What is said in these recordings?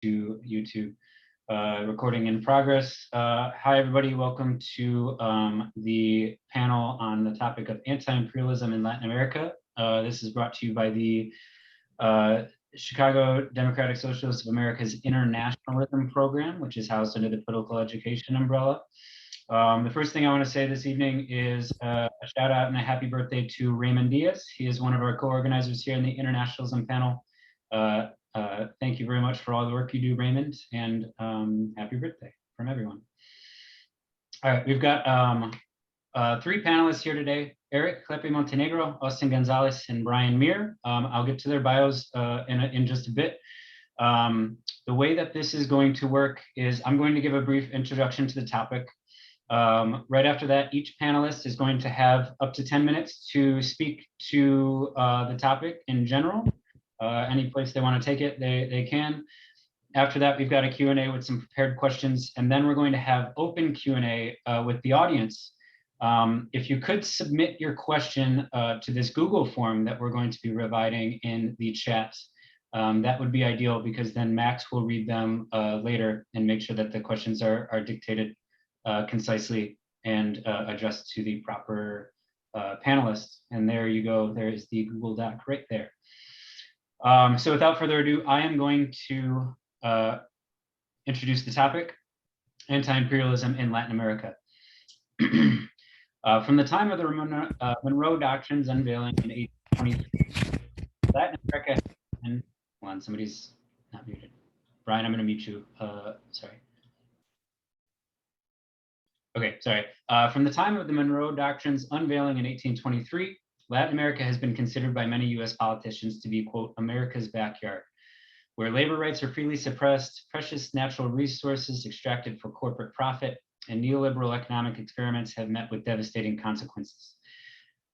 to YouTube. Recording in progress. Hi, everybody. Welcome to the panel on the topic of anti-imperialism in Latin America. This is brought to you by the Chicago Democratic Socialists of America's Internationalism program, which is housed under the political education umbrella. The first thing I want to say this evening is a shout out and a happy birthday to Raymond Diaz. He is one of our co-organizers here in the Internationalism panel. Thank you very much for all the work you do, Raymond, and happy birthday from everyone. All right, we've got three panelists here today: Eric, Kleppe-Montenegro, Austin Gonzalez, and Brian Mier. I'll get to their bios in just a bit. The way that this is going to work is I'm going to give a brief introduction to the topic. Right after that, each panelist is going to have up to 10 minutes to speak to the topic in general. Any place they want to take it, they can. After that, we've got a Q&A with some prepared questions, and then we're going to have open Q&A with the audience. If you could submit your question to this Google form that we're going to be providing in the chat, that would be ideal, because then Max will read them later and make sure that the questions are dictated concisely and addressed to the proper panelists. And there you go, there is the Google Doc right there. So without further ado, I am going to introduce the topic: anti-imperialism in Latin America. From the time of the Monroe Doctrine's unveiling in 1823, Latin America, and hold on, somebody's not muted. Brian, I'm going to mute you. Sorry. Okay, sorry. From the time of the Monroe Doctrine's unveiling in 1823, Latin America has been considered by many US politicians to be, quote, America's backyard, where labor rights are freely suppressed, precious natural resources extracted for corporate profit, and neoliberal economic experiments have met with devastating consequences.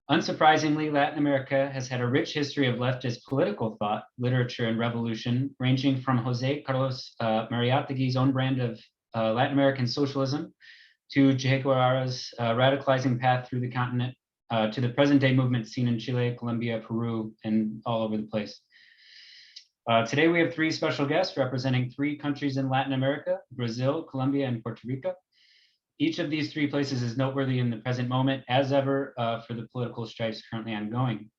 Unsurprisingly, Latin America has had a rich history of leftist political thought, literature, and revolution, ranging from Jose Carlos Mariátegui's own brand of Latin American socialism to Che Guevara's radicalizing path through the continent, to the present-day movement seen in Chile, Colombia, Peru, and all over the place. Today, we have three special guests representing three countries in Latin America: Brazil, Colombia, and Puerto Rico. Each of these three places is noteworthy in the present moment, as ever, for the political strifes currently ongoing.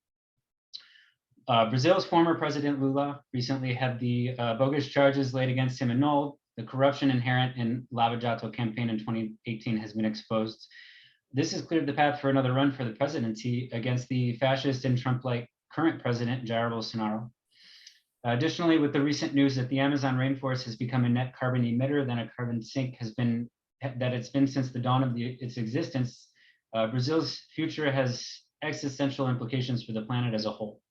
Brazil's former President Lula recently had the bogus charges laid against him annulled. The corruption inherent in Lava Jato campaign in 2018 has been exposed. This has cleared the path for another run for the presidency against the fascist and Trump-like current president, Jair Bolsonaro. Additionally, with the recent news that the Amazon rainforest has become a net carbon emitter than a carbon sink it's been since the dawn of its existence, Brazil's future has existential implications for the planet as a whole.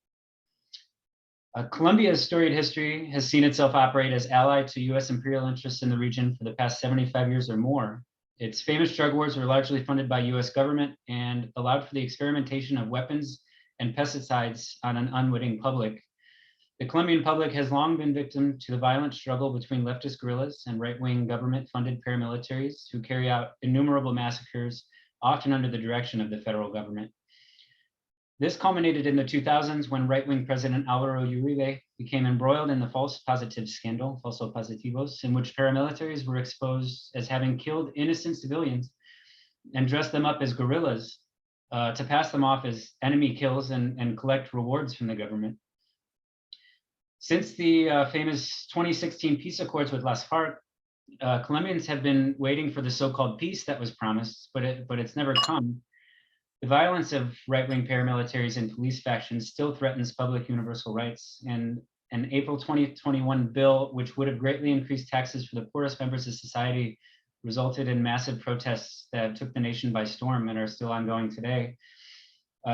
Colombia's storied history has seen itself operate as ally to US imperial interests in the region for the past 75 years or more. Its famous drug wars were largely funded by US government and allowed for the experimentation of weapons and pesticides on an unwitting public. The Colombian public has long been victim to the violent struggle between leftist guerrillas and right-wing government-funded paramilitaries who carry out innumerable massacres, often under the direction of the federal government. This culminated in the 2000s when right-wing President Álvaro Uribe became embroiled in the false positives scandal, falso positivos, in which paramilitaries were exposed as having killed innocent civilians and dressed them up as guerrillas to pass them off as enemy kills and collect rewards from the government. Since the famous 2016 peace accords with Las FARC, Colombians have been waiting for the so-called peace that was promised, but it's never come. The violence of right-wing paramilitaries and police factions still threatens public universal rights, and an April 2021 bill, which would have greatly increased taxes for the poorest members of society, resulted in massive protests that took the nation by storm and are still ongoing today.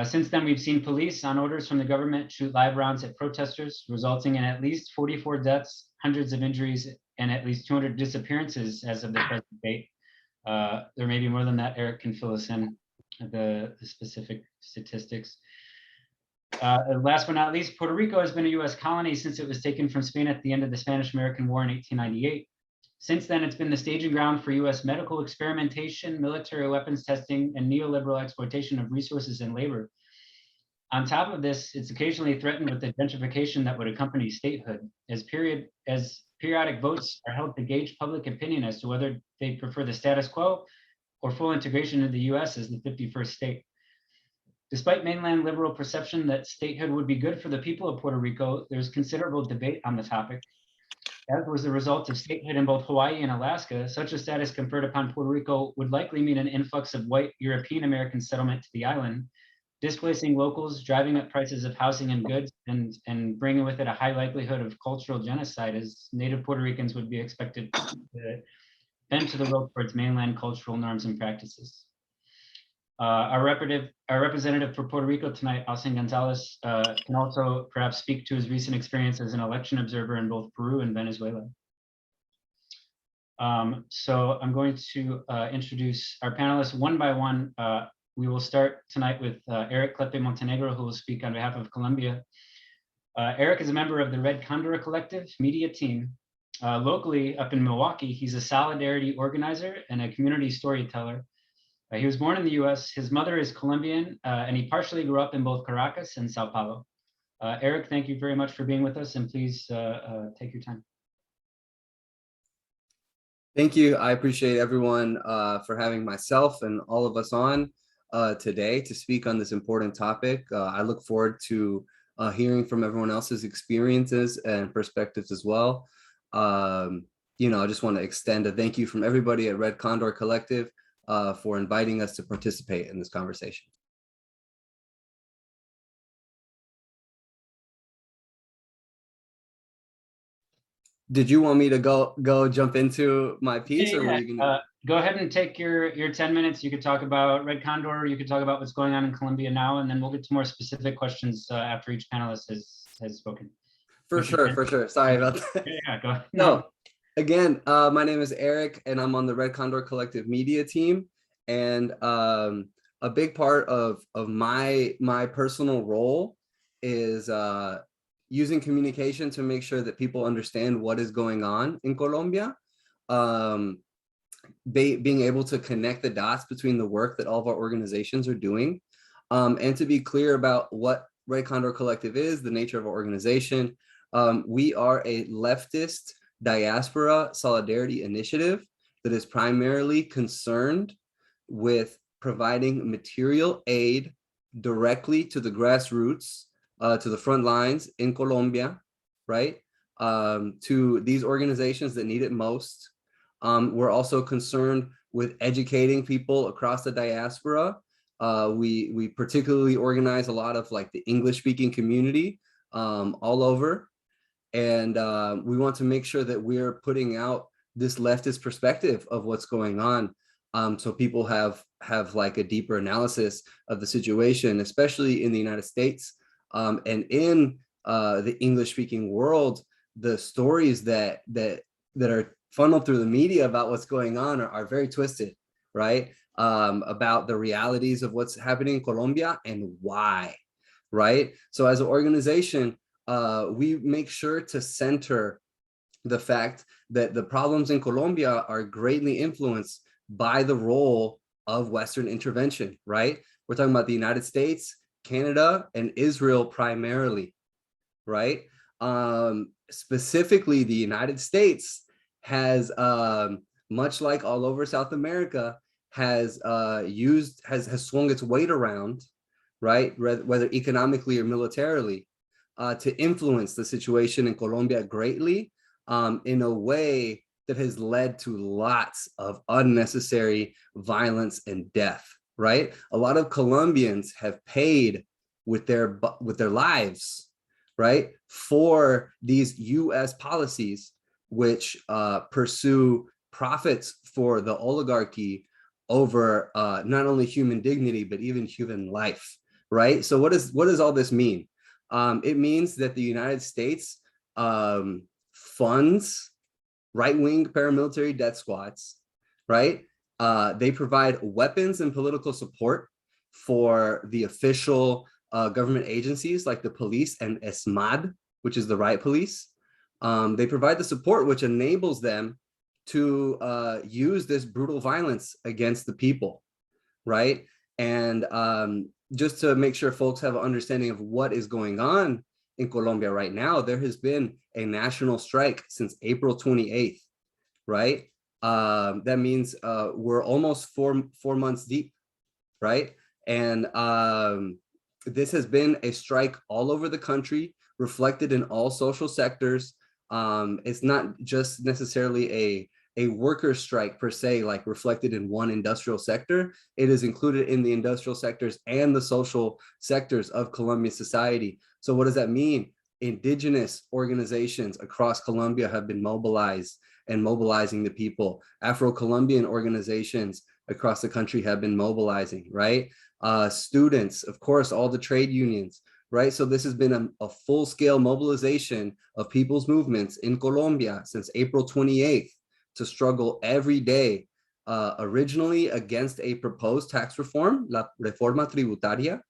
Since then, we've seen police, on orders from the government, shoot live rounds at protesters, resulting in at least 44 deaths, hundreds of injuries, and at least 200 disappearances as of the present date. There may be more than that. Eric can fill us in the specific statistics. Last but not least, Puerto Rico has been a US colony since it was taken from Spain at the end of the Spanish-American War in 1898. Since then, it's been the staging ground for US medical experimentation, military weapons testing, and neoliberal exploitation of resources and labor. On top of this, it's occasionally threatened with the gentrification that would accompany statehood, as periodic votes are held to gauge public opinion as to whether they prefer the status quo or full integration into the US as the 51st state. Despite mainland liberal perception that statehood would be good for the people of Puerto Rico, there's considerable debate on the topic. As was the result of statehood in both Hawaii and Alaska, such a status conferred upon Puerto Rico would likely mean an influx of white European American settlement to the island, displacing locals, driving up prices of housing and goods, and bringing with it a high likelihood of cultural genocide, as native Puerto Ricans would be expected to bend to the will towards mainland cultural norms and practices. Our representative for Puerto Rico tonight, Gonzalez, can also perhaps speak to his recent experience as an election observer in both Peru and Venezuela. So I'm going to introduce our panelists one by one. We will start tonight with Eric Kleppe-Montenegro, who will speak on behalf of Colombia. Eric is a member of the Red Condor Collective media team. Locally up in Milwaukee, he's a solidarity organizer and a community storyteller. He was born in the US. His mother is Colombian, and he partially grew up in both Caracas and Sao Paulo. Eric, thank you very much for being with us, and please take your time. Thank you. I appreciate everyone for having myself and all of us on today to speak on this important topic. I look forward to hearing from everyone else's experiences and perspectives as well. You know, I just want to extend a thank you from everybody at Red Condor Collective for inviting us to participate in this conversation. Did you want me to go jump into my piece, or were you gonna... Go ahead and take your 10 minutes. You could talk about Red Condor, you could talk about what's going on in Colombia now, and then we'll get to more specific questions after each panelist has spoken. For sure. Sorry about that. Yeah, go ahead. No, again, my name is Eric, and I'm on the Red Condor Collective media team. And a big part of my personal role is using communication to make sure that people understand what is going on in Colombia. Being able to connect the dots between the work that all of our organizations are doing, and to be clear about what Red Condor Collective is, the nature of our organization. We are a leftist diaspora solidarity initiative that is primarily concerned with providing material aid directly to the grassroots, to the front lines in Colombia, right? To these organizations that need it most. We're also concerned with educating people across the diaspora. We particularly organize a lot of like the English-speaking community all over. And we want to make sure that we're putting out this leftist perspective of what's going on. So people have like a deeper analysis of the situation, especially in the United States, and in the English-speaking world. The stories that are funneled through the media about what's going on are very twisted, right? About the realities of what's happening in Colombia and why, right? So as an organization, we make sure to center the fact that the problems in Colombia are greatly influenced by the role of Western intervention, right? We're talking about the United States, Canada, and Israel primarily, right? Specifically, the United States has, much like all over South America, has swung its weight around, right? Whether economically or militarily, to influence the situation in Colombia greatly, in a way that has led to lots of unnecessary violence and death, right? A lot of Colombians have paid with their lives, right, for these US policies, which pursue profits for the oligarchy over not only human dignity, but even human life, right? So what does all this mean? It means that the United States funds right-wing paramilitary death squads, right? They provide weapons and political support for the official government agencies like the police and ESMAD, which is the riot police. They provide the support which enables them to use this brutal violence against the people, right? And just to make sure folks have an understanding of what is going on in Colombia right now, there has been a national strike since April 28th, right? That means we're almost four months deep, right? And this has been a strike all over the country, reflected in all social sectors. It's not just necessarily a worker strike per se, like reflected in one industrial sector. It is included in the industrial sectors and the social sectors of Colombian society. So what does that mean? Indigenous organizations across Colombia have been mobilized and mobilizing the people. Afro-Colombian organizations across the country have been mobilizing, right? Students, of course, all the trade unions, right? So this has been a full-scale mobilization of people's movements in Colombia since April 28th to struggle every day, originally against a proposed tax reform, la reforma tributaria,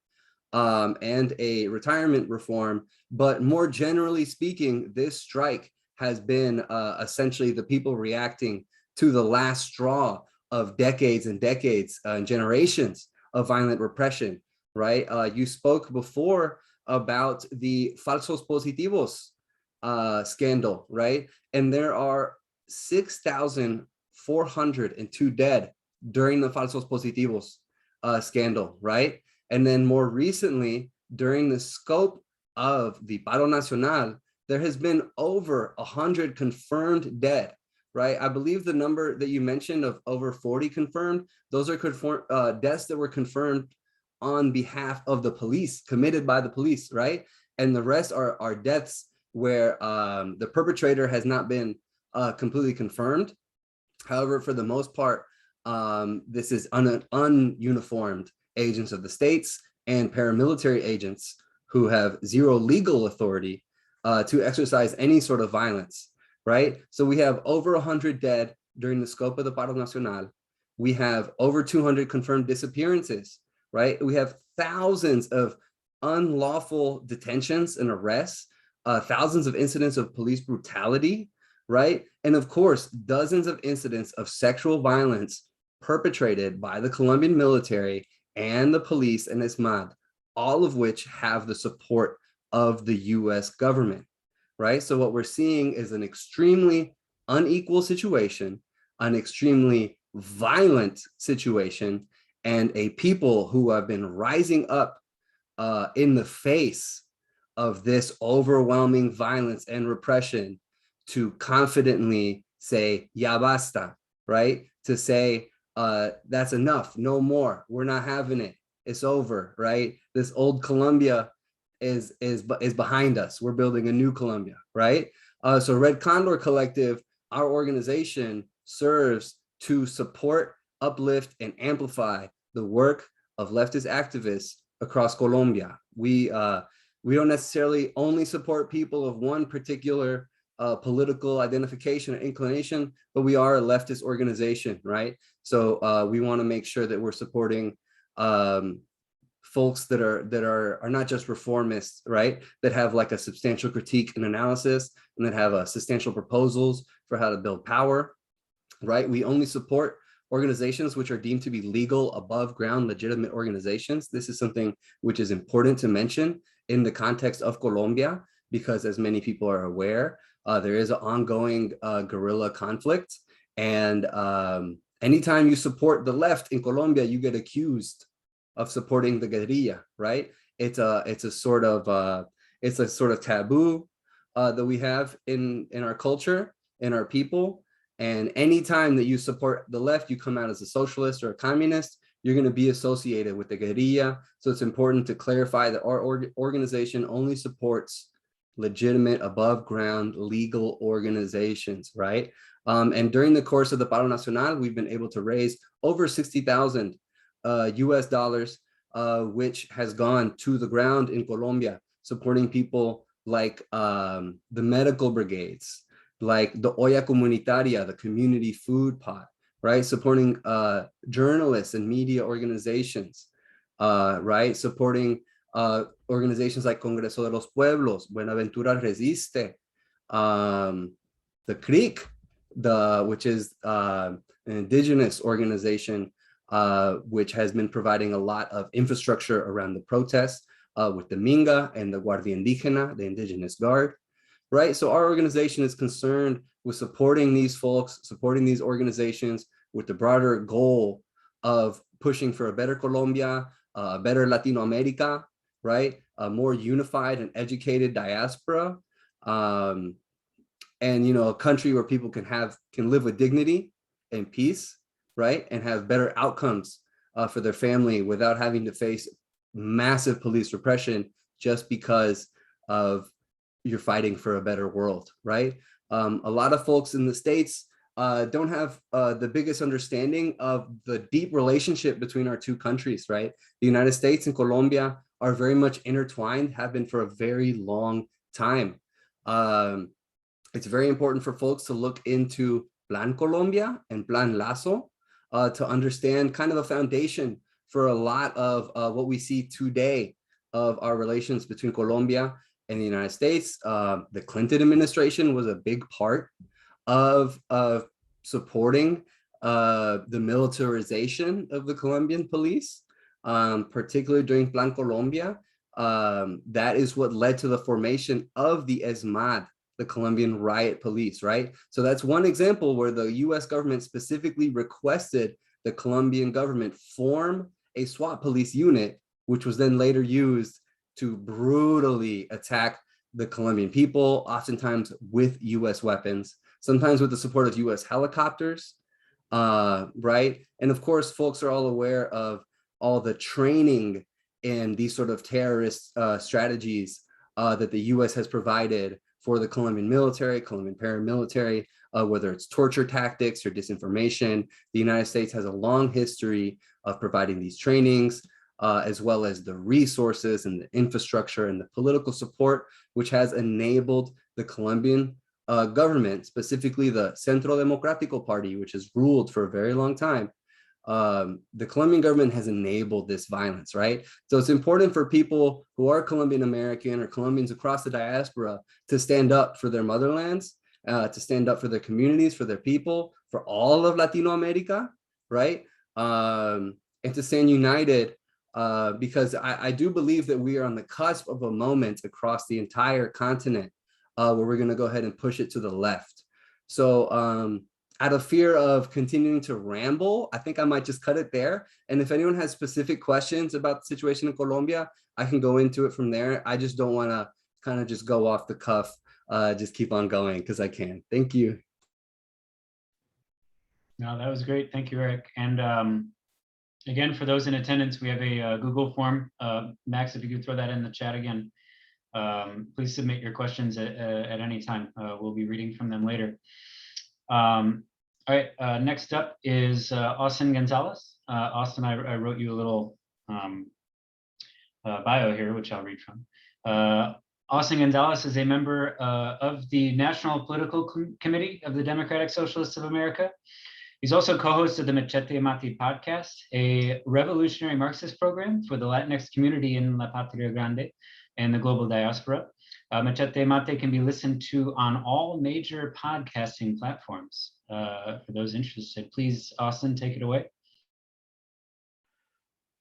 and a retirement reform. But more generally speaking, this strike has been essentially the people reacting to the last straw of decades and decades and generations of violent repression, right? You spoke before about the falsos positivos scandal, right? And there are 6,402 dead during the falsos positivos scandal, right? And then more recently, during the scope of the paro nacional, there has been over 100 confirmed dead, right? I believe the number that you mentioned of over 40 confirmed, those are deaths that were confirmed on behalf of the police, committed by the police, right? And the rest are deaths where the perpetrator has not been completely confirmed. However, for the most part, this is ununiformed agents of the states and paramilitary agents who have zero legal authority to exercise any sort of violence, right? So we have over 100 dead during the scope of the paro nacional. We have over 200 confirmed disappearances, right? We have thousands of unlawful detentions and arrests, thousands of incidents of police brutality, right? And of course, dozens of incidents of sexual violence perpetrated by the Colombian military and the police and ESMAD, all of which have the support of the US government, right? So what we're seeing is an extremely unequal situation, an extremely violent situation, and a people who have been rising up in the face of this overwhelming violence and repression to confidently say, ya basta, right? To say, that's enough, no more, we're not having it, it's over, right? This old Colombia is behind us. We're building a new Colombia, right? So Red Condor Collective, our organization, serves to support, uplift, and amplify the work of leftist activists across Colombia. We don't necessarily only support people of one particular political identification or inclination, but we are a leftist organization, right? So we want to make sure that we're supporting folks that are not just reformists, right? That have like a substantial critique and analysis, and that have substantial proposals for how to build power, right? We only support organizations which are deemed to be legal, above ground, legitimate organizations. This is something which is important to mention in the context of Colombia, because as many people are aware, there is an ongoing guerrilla conflict. And anytime you support the left in Colombia, you get accused of supporting the guerrilla, right? It's a sort of taboo that we have in our culture, in our people. And anytime that you support the left, you come out as a socialist or a communist, you're going to be associated with the guerrilla. So it's important to clarify that our organization only supports legitimate, above ground, legal organizations, right? And during the course of the paro nacional, we've been able to raise over 60,000 US dollars, which has gone to the ground in Colombia, supporting people like the medical brigades, like the olla comunitaria, the community food pot, right? Supporting journalists and media organizations, right? Supporting organizations like Congreso de los Pueblos, Buenaventura Resiste, the CRIC, which is an indigenous organization which has been providing a lot of infrastructure around the protests, with the Minga and the Guardia Indígena, the Indigenous Guard, right? So our organization is concerned with supporting these folks, supporting these organizations with the broader goal of pushing for a better Colombia, a better Latino America, right? A more unified and educated diaspora, and a country where people can live with dignity and peace, right? And have better outcomes for their family without having to face massive police repression just because of you're fighting for a better world, right? A lot of folks in the States don't have the biggest understanding of the deep relationship between our two countries, right? The United States and Colombia are very much intertwined, have been for a very long time. It's very important for folks to look into Plan Colombia and Plan Lazo to understand kind of a foundation for a lot of what we see today of our relations between Colombia and the United States. The Clinton administration was a big part of supporting the militarization of the Colombian police, particularly during Plan Colombia. That is what led to the formation of the ESMAD, the Colombian riot police, right? So that's one example where the US government specifically requested the Colombian government form a SWAT police unit, which was then later used to brutally attack the Colombian people, oftentimes with US weapons, sometimes with the support of US helicopters, right? And of course, folks are all aware of all the training in these sort of terrorist strategies that the US has provided for the Colombian military, Colombian paramilitary, whether it's torture tactics or disinformation. The United States has a long history of providing these trainings, as well as the resources and the infrastructure and the political support, which has enabled the Colombian government, specifically the Centro Democrático Party, which has ruled for a very long time. The Colombian government has enabled this violence, right? So it's important for people who are Colombian American or Colombians across the diaspora to stand up for their motherlands, to stand up for their communities, for their people, for all of Latino America, right? And to stand united, because I do believe that we are on the cusp of a moment across the entire continent where we're going to go ahead and push it to the left. So out of fear of continuing to ramble, I think I might just cut it there. And if anyone has specific questions about the situation in Colombia, I can go into it from there. I just don't want to kind of just go off the cuff, just keep on going because I can. Thank you. No, that was great. Thank you, Eric. And again, for those in attendance, we have a Google form. Max, if you could throw that in the chat again. Please submit your questions at any time. We'll be reading from them later. All right, next up is Austin Gonzalez. Austin, I wrote you a little bio here, which I'll read from. Austin Gonzalez is a member of the National Political Committee of the Democratic Socialists of America. He's also co-host of the Machete y Mate podcast, a revolutionary Marxist program for the Latinx community in La Patria Grande and the global diaspora. Machete y Mate can be listened to on all major podcasting platforms. For those interested, please, Austin, take it away.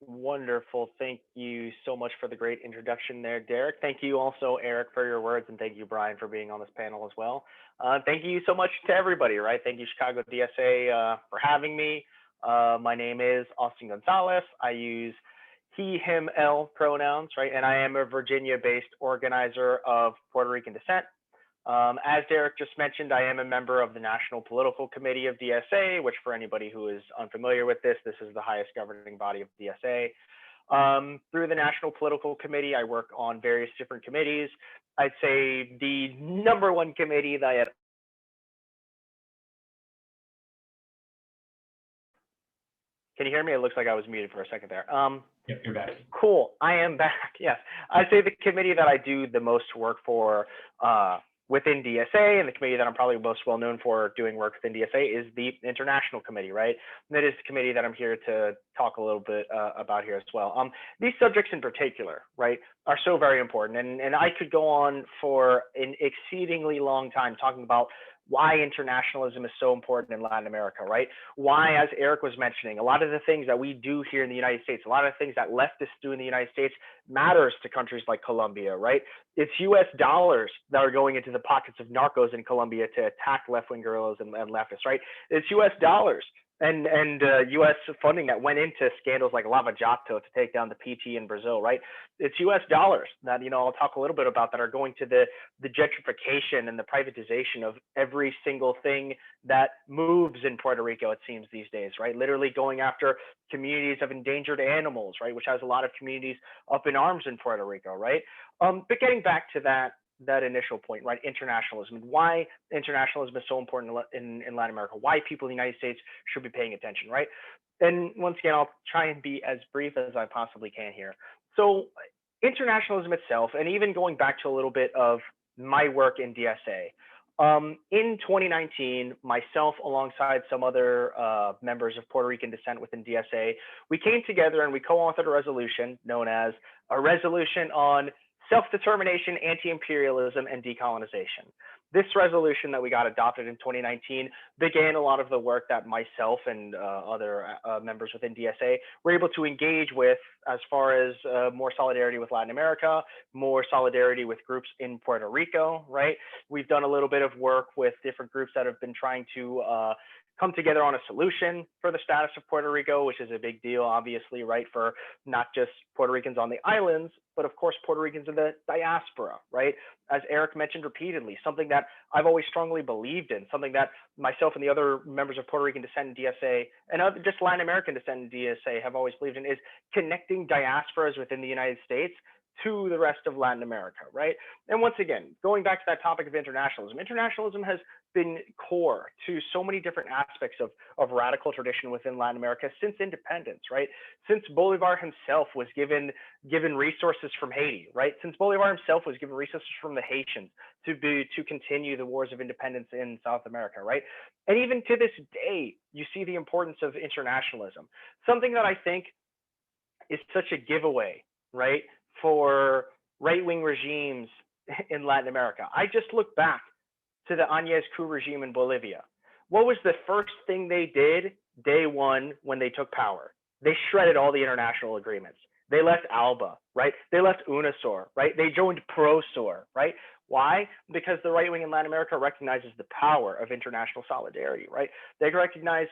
Wonderful. Thank you so much for the great introduction there, Derek. Thank you also, Eric, for your words, and thank you, Brian, for being on this panel as well. Thank you so much to everybody, right? Thank you, Chicago DSA, for having me. My name is Austin Gonzalez. I use he, him, L pronouns, right? And I am a Virginia-based organizer of Puerto Rican descent. As Derek just mentioned, I am a member of the National Political Committee of DSA, which for anybody who is unfamiliar with this, this is the highest governing body of DSA. Through the National Political Committee, I work on various different committees. I'd say the #1 committee that I had. Can you hear me? It looks like I was muted for a second there. Yep, you're back. Cool, I am back, yes. I'd say the committee that I do the most work for within DSA, and the committee that I'm probably most well known for doing work within DSA is the International Committee, right? And that is the committee that I'm here to talk a little bit about here as well. These subjects in particular, right, are so very important. And I could go on for an exceedingly long time talking about why internationalism is so important in Latin America, right? Why, as Eric was mentioning, a lot of the things that we do here in the United States, a lot of the things that leftists do in the United States matters to countries like Colombia, right? It's US dollars that are going into the pockets of narcos in Colombia to attack left-wing guerrillas and leftists, right? It's US dollars and U.S. funding that went into scandals like Lava Jato to take down the PT in Brazil, right? It's U.S. dollars that, I'll talk a little bit about that are going to the gentrification and the privatization of every single thing that moves in Puerto Rico, it seems these days, right? Literally going after communities of endangered animals, right? Which has a lot of communities up in arms in Puerto Rico, right? But getting back to that initial point, right? Internationalism, and why internationalism is so important in Latin America, why people in the United States should be paying attention, right? And once again, I'll try and be as brief as I possibly can here. So internationalism itself, and even going back to a little bit of my work in DSA, in 2019, myself alongside some other members of Puerto Rican descent within DSA, we came together and we co-authored a resolution known as a resolution on self-determination, anti-imperialism, and decolonization. This resolution that we got adopted in 2019 began a lot of the work that myself and other members within DSA were able to engage with as far as more solidarity with Latin America, more solidarity with groups in Puerto Rico, right? We've done a little bit of work with different groups that have been trying to come together on a solution for the status of Puerto Rico, which is a big deal, obviously, right, for not just Puerto Ricans on the islands, but of course, Puerto Ricans in the diaspora, right? As Eric mentioned repeatedly, something that I've always strongly believed in, something that myself and the other members of Puerto Rican descent in DSA and other just Latin American descent in DSA have always believed in, is connecting diasporas within the United States to the rest of Latin America, right? And once again, going back to that topic of internationalism, internationalism has been core to so many different aspects of radical tradition within Latin America since independence, right? Since Bolivar himself was given resources from Haiti, right? Since Bolivar himself was given resources from the Haitians to continue the wars of independence in South America, right? And even to this day, you see the importance of internationalism, something that I think is such a giveaway, right, for right-wing regimes in Latin America. I just look back to the Áñez coup regime in Bolivia. What was the first thing they did day one when they took power? They shredded all the international agreements. They left ALBA, right? They left UNASUR, right? They joined PROSUR, right? Why? Because the right wing in Latin America recognizes the power of international solidarity, right? They recognize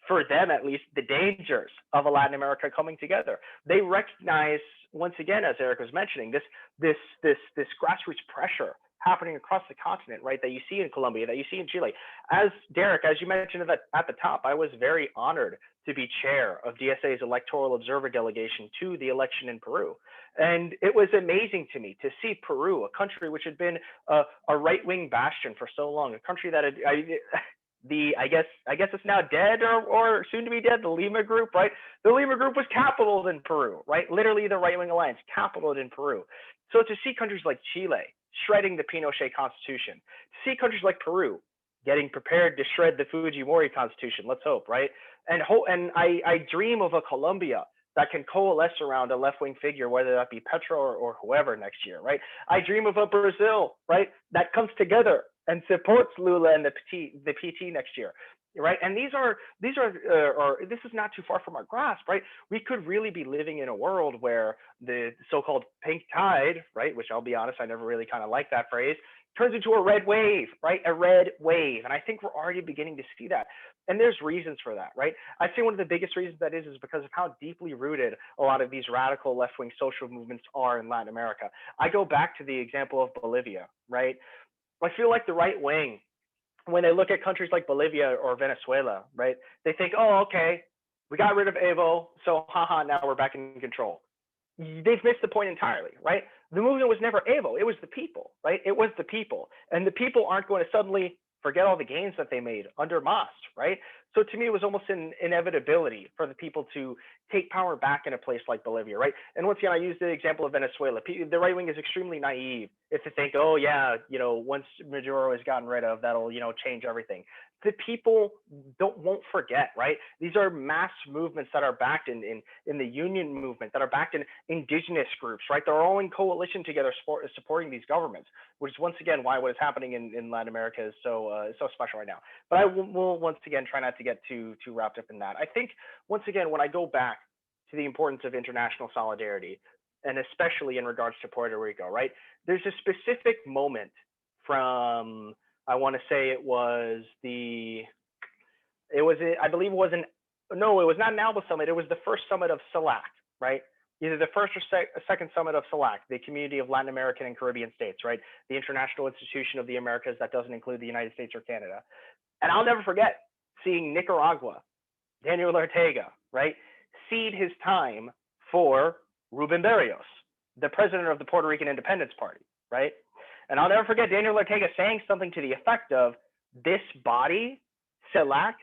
for them at least, the dangers of a Latin America coming together. They recognize, once again, as Eric was mentioning, this grassroots pressure happening across the continent, right? That you see in Colombia, that you see in Chile. As Derek, as you mentioned at the top, I was very honored to be chair of DSA's electoral observer delegation to the election in Peru. And it was amazing to me to see Peru, a country which had been a right-wing bastion for so long, a country that I guess it's now dead or soon to be dead, the Lima Group, right? The Lima Group was capitalized in Peru, right? Literally the right-wing alliance capitalized in Peru. So to see countries like Chile shredding the Pinochet constitution, to see countries like Peru getting prepared to shred the Fujimori constitution, let's hope, right? And I dream of a Colombia that can coalesce around a left-wing figure, whether that be Petro or whoever next year, right? I dream of a Brazil, right, that comes together and supports Lula and the PT next year, right? And this is not too far from our grasp, right? We could really be living in a world where the so-called pink tide, right, which I'll be honest, I never really kind of like that phrase, turns into a red wave, right? A red wave. And I think we're already beginning to see that. And there's reasons for that, right? I'd say one of the biggest reasons that is because of how deeply rooted a lot of these radical left-wing social movements are in Latin America. I go back to the example of Bolivia, right? I feel like the right wing, when they look at countries like Bolivia or Venezuela, right, they think, oh, okay, we got rid of Evo, so haha, now we're back in control. They've missed the point entirely, right? The movement was never Evo, it was the people, right? It was the people. And the people aren't going to suddenly forget all the gains that they made under Mas, right? So to me, it was almost an inevitability for the people to take power back in a place like Bolivia, right? And once again, I use the example of Venezuela. The right wing is extremely naive if they think, oh yeah, once Maduro is gotten rid of, that'll, change everything. The people won't forget, right? These are mass movements that are backed in the union movement, that are backed in indigenous groups, right? They're all in coalition together supporting these governments, which is once again why what is happening in Latin America is so special right now. But I will once again try not to get too wrapped up in that. I think once again, when I go back to the importance of international solidarity, and especially in regards to Puerto Rico, right? There's a specific moment from, I want to say it was I believe it was no, it was not an ALBA summit. It was the first summit of CELAC, right? Either the first or second summit of CELAC, the Community of Latin American and Caribbean States, right? The International Institution of the Americas that doesn't include the United States or Canada. And I'll never forget seeing Nicaragua, Daniel Ortega, right? Cede his time for Rubén Berrios, the president of the Puerto Rican Independence Party, right? And I'll never forget Daniel Ortega saying something to the effect of, this body, CELAC,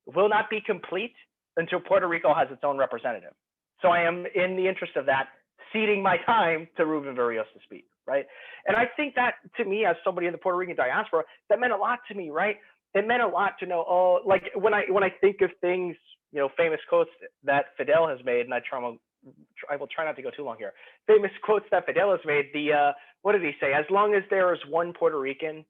will not be complete until Puerto Rico has its own representative. So I am, in the interest of that, ceding my time to Rubén Berrios to speak, right? And I think that, to me, as somebody in the Puerto Rican diaspora, that meant a lot to me, right? It meant a lot to know, oh, like when I think of things, famous quotes that Fidel has made, and I will try not to go too long here. Famous quotes that Fidel has made. What did he say? As long as there is one Puerto Rican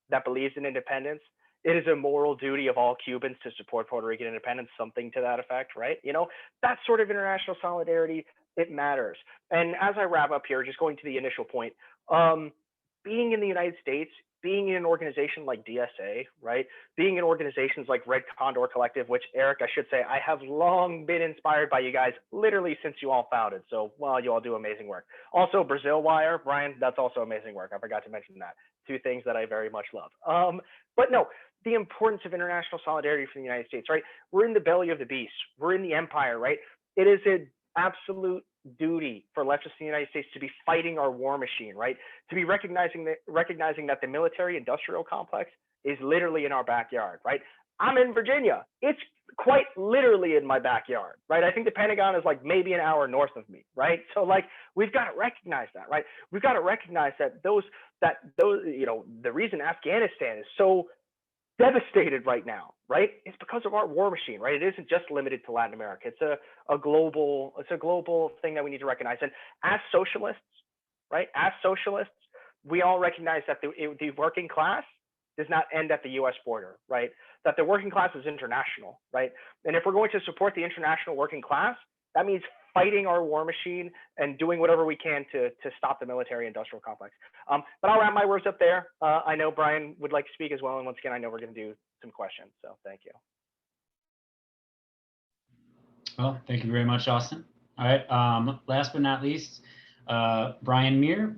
that believes in independence, it is a moral duty of all Cubans to support Puerto Rican independence, something to that effect, right? That sort of international solidarity, it matters. And as I wrap up here, just going to the initial point, being in the United States, being in an organization like DSA, right? Being in organizations like Red Condor Collective, which, Eric, I should say, I have long been inspired by you guys, literally since you all founded. So, well, you all do amazing work. Also, Brazil Wire, Brian, that's also amazing work. I forgot to mention that. Two things that I very much love. But no, the importance of international solidarity for the United States, right? We're in the belly of the beast. We're in the empire, right? It is an absolute duty for leftists in the United States to be fighting our war machine, right? To be recognizing that the military-industrial complex is literally in our backyard, right? I'm in Virginia. It's quite literally in my backyard, right? I think the Pentagon is like maybe an hour north of me, right? So like we've got to recognize that, right? We've got to recognize that those the reason Afghanistan is so devastated right now, right? It's because of our war machine, right? It isn't just limited to Latin America. It's a global thing that we need to recognize. And as socialists, right? As socialists, we all recognize that the working class does not end at the US border, right? That the working class is international, right? And if we're going to support the international working class, that means fighting our war machine and doing whatever we can to stop the military-industrial complex. But I'll wrap my words up there. I know Brian would like to speak as well. And once again, I know we're going to do some questions. So thank you. Well, thank you very much, Austin. All right. Last but not least, Brian Mier.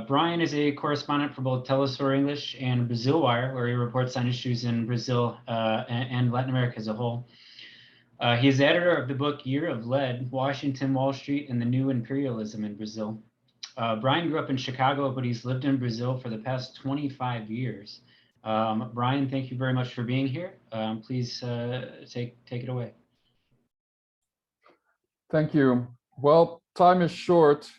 Brian is a correspondent for both teleSUR English and Brazil Wire, where he reports on issues in Brazil and Latin America as a whole. He is the editor of the book Year of Lead, Washington, Wall Street, and the New Imperialism in Brazil. Brian grew up in Chicago, but he's lived in Brazil for the past 25 years. Brian, thank you very much for being here. Please take it away. Thank you. Well, time is short.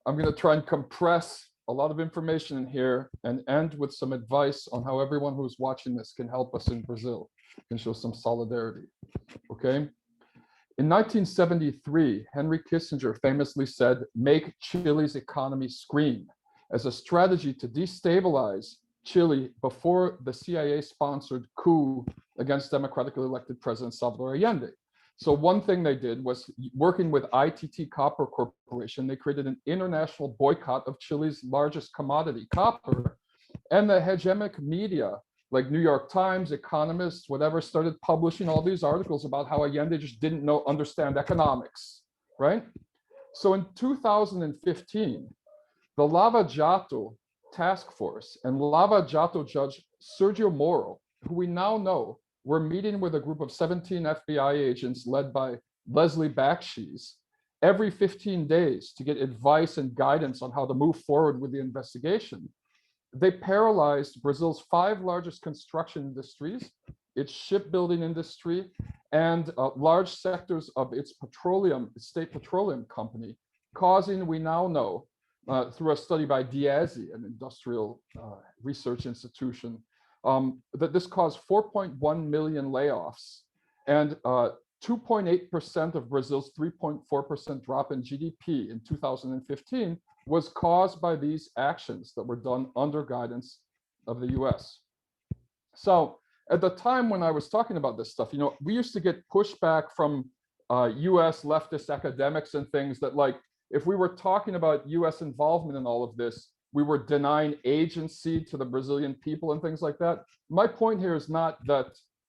I'm going to try and compress a lot of information in here and end with some advice on how everyone who's watching this can help us in Brazil and show some solidarity. Okay. In 1973, Henry Kissinger famously said, "Make Chile's economy scream," as a strategy to destabilize Chile before the CIA-sponsored coup against democratically elected President Salvador Allende. So one thing they did was, working with ITT Copper Corporation, they created an international boycott of Chile's largest commodity, copper, and the hegemonic media like New York Times, Economist, whatever, started publishing all these articles about how Allende just didn't understand economics, right? So in 2015, the Lava Jato task force and Lava Jato judge Sergio Moro, who we now know, were meeting with a group of 17 FBI agents led by Leslie Bakshies every 15 days to get advice and guidance on how to move forward with the investigation. They paralyzed Brazil's 5 largest construction industries its shipbuilding industry, and large sectors of its state petroleum company, causing, we now know, through a study by Diazzi, an industrial research institution, that this caused 4.1 million layoffs and 2.8% of Brazil's 3.4% drop in GDP in 2015 was caused by these actions that were done under guidance of the US. So at the time when I was talking about this stuff, we used to get pushback from US leftist academics and things that, like, if we were talking about US involvement in all of this, we were denying agency to the Brazilian people and things like that. My point here is not that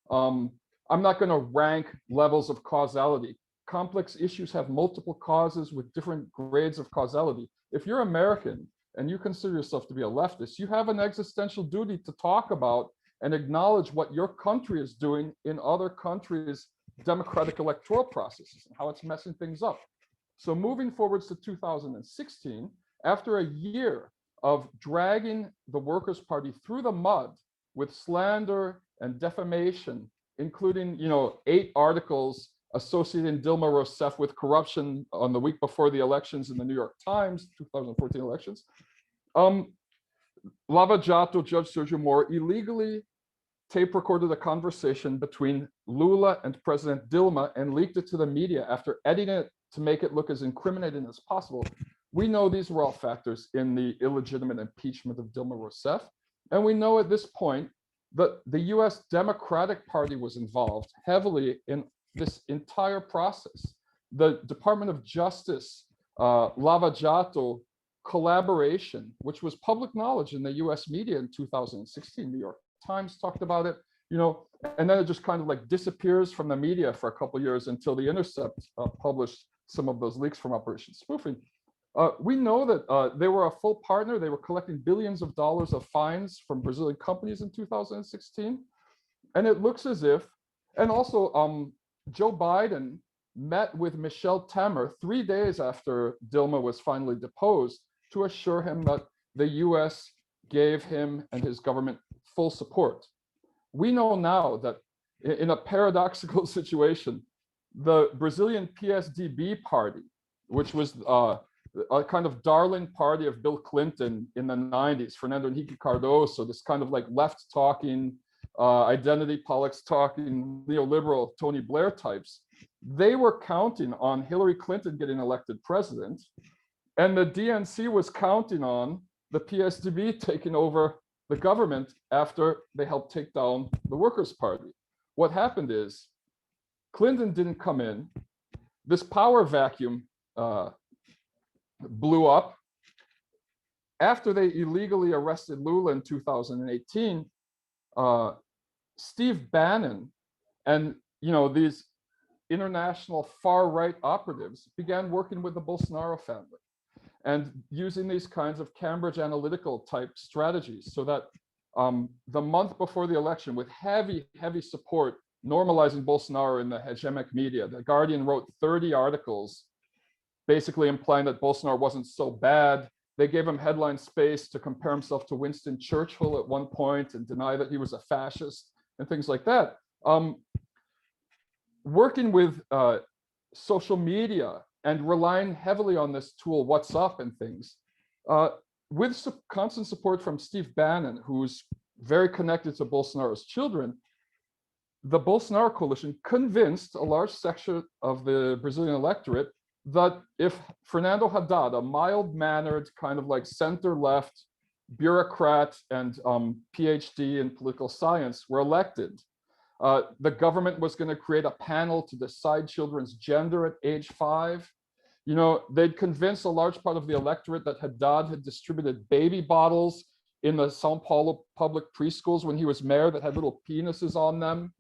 I'm not going to rank levels of causality. Complex issues have multiple causes with different grades of causality. If you're American and you consider yourself to be a leftist, you have an existential duty to talk about and acknowledge what your country is doing in other countries' democratic electoral processes and how it's messing things up. So moving forwards to 2016, after a year of dragging the Workers' Party through the mud with slander and defamation, including 8 articles associating Dilma Rousseff with corruption on the week before the elections in the New York Times, 2014 elections, Lava Jato Judge Sergio Moro illegally tape recorded a conversation between Lula and President Dilma and leaked it to the media after editing it to make it look as incriminating as possible. We know these were all factors in the illegitimate impeachment of Dilma Rousseff. And we know at this point that the US Democratic Party was involved heavily in this entire process. The Department of Justice, Lava Jato collaboration, which was public knowledge in the US media in 2016, New York Times talked about it, and then it just kind of like disappears from the media for a couple of years until The Intercept published some of those leaks from Operation Spoofing. We know that they were a full partner. They were collecting billions of dollars of fines from Brazilian companies in 2016. And it looks as if, and also Joe Biden met with Michel Temer 3 days after Dilma was finally deposed to assure him that the US gave him and his government full support. We know now that in a paradoxical situation, the Brazilian PSDB party, which was a kind of darling party of Bill Clinton in the 90s, Fernando Henrique Cardoso, this kind of like left talking, identity politics talking, neoliberal Tony Blair types, they were counting on Hillary Clinton getting elected president. And the DNC was counting on the PSDB taking over the government after they helped take down the Workers' Party. What happened is Clinton didn't come in. This power vacuum blew up. After they illegally arrested Lula in 2018, Steve Bannon and these international far-right operatives began working with the Bolsonaro family and using these kinds of Cambridge Analytical type strategies so that the month before the election, with heavy support normalizing Bolsonaro in the hegemonic media, The Guardian wrote 30 articles basically implying that Bolsonaro wasn't so bad. They gave him headline space to compare himself to Winston Churchill at one point and deny that he was a fascist and things like that. Working with social media and relying heavily on this tool, WhatsApp and things, with constant support from Steve Bannon, who's very connected to Bolsonaro's children, the Bolsonaro coalition convinced a large section of the Brazilian electorate that if Fernando Haddad, a mild-mannered kind of like center-left bureaucrat and PhD in political science, were elected, the government was going to create a panel to decide children's gender at age 5. They'd convinced a large part of the electorate that Haddad had distributed baby bottles in the Sao Paulo public preschools when he was mayor that had little penises on them,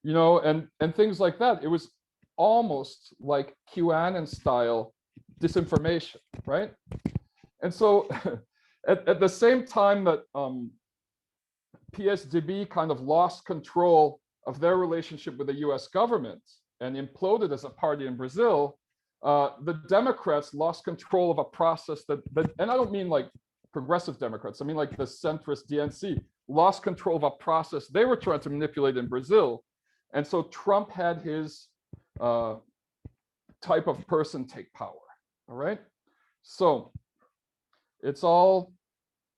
and things like that. It was almost like QAnon style disinformation, right? And so at the same time that PSDB kind of lost control of their relationship with the US government and imploded as a party in Brazil, the Democrats lost control of a process that, and I don't mean like progressive Democrats, I mean like the centrist DNC. lost control of a process they were trying to manipulate in Brazil. And so Trump had his type of person take power. All right. So it's all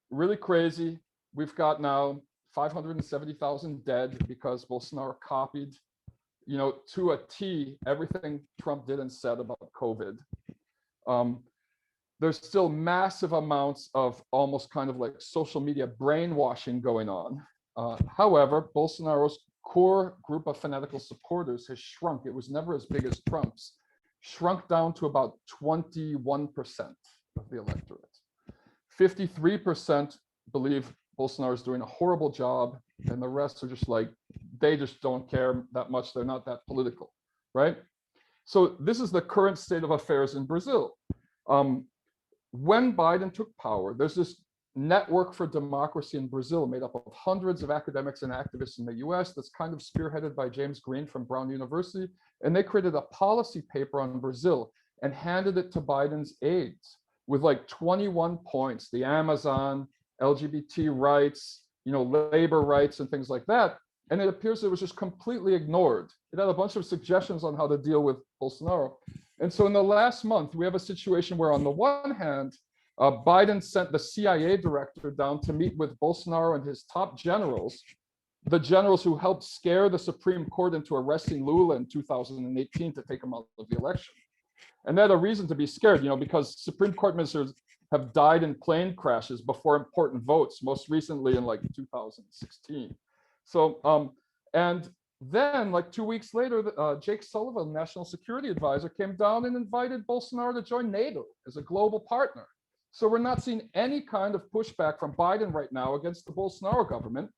really crazy. We've got now 570,000 dead because Bolsonaro copied, to a T, everything Trump did and said about COVID. There's still massive amounts of almost kind of like social media brainwashing going on. However, Bolsonaro's core group of fanatical supporters has shrunk. It was never as big as Trump's, shrunk down to about 21% of the electorate. 53% believe Bolsonaro is doing a horrible job, and the rest are just like, they just don't care that much. They're not that political, right? So this is the current state of affairs in Brazil. When Biden took power, there's this network for democracy in Brazil made up of hundreds of academics and activists in the US that's kind of spearheaded by James Green from Brown University. And they created a policy paper on Brazil and handed it to Biden's aides with like 21 points, the Amazon, LGBT rights, labor rights and things like that. And it appears it was just completely ignored. It had a bunch of suggestions on how to deal with Bolsonaro. And so in the last month, we have a situation where on the one hand, Biden sent the CIA director down to meet with Bolsonaro and his top generals, the generals who helped scare the Supreme Court into arresting Lula in 2018 to take him out of the election. And they had a reason to be scared, because Supreme Court ministers have died in plane crashes before important votes, most recently in like 2016. So, and then like 2 weeks later, Jake Sullivan, National Security Advisor, came down and invited Bolsonaro to join NATO as a global partner. So we're not seeing any kind of pushback from Biden right now against the Bolsonaro government.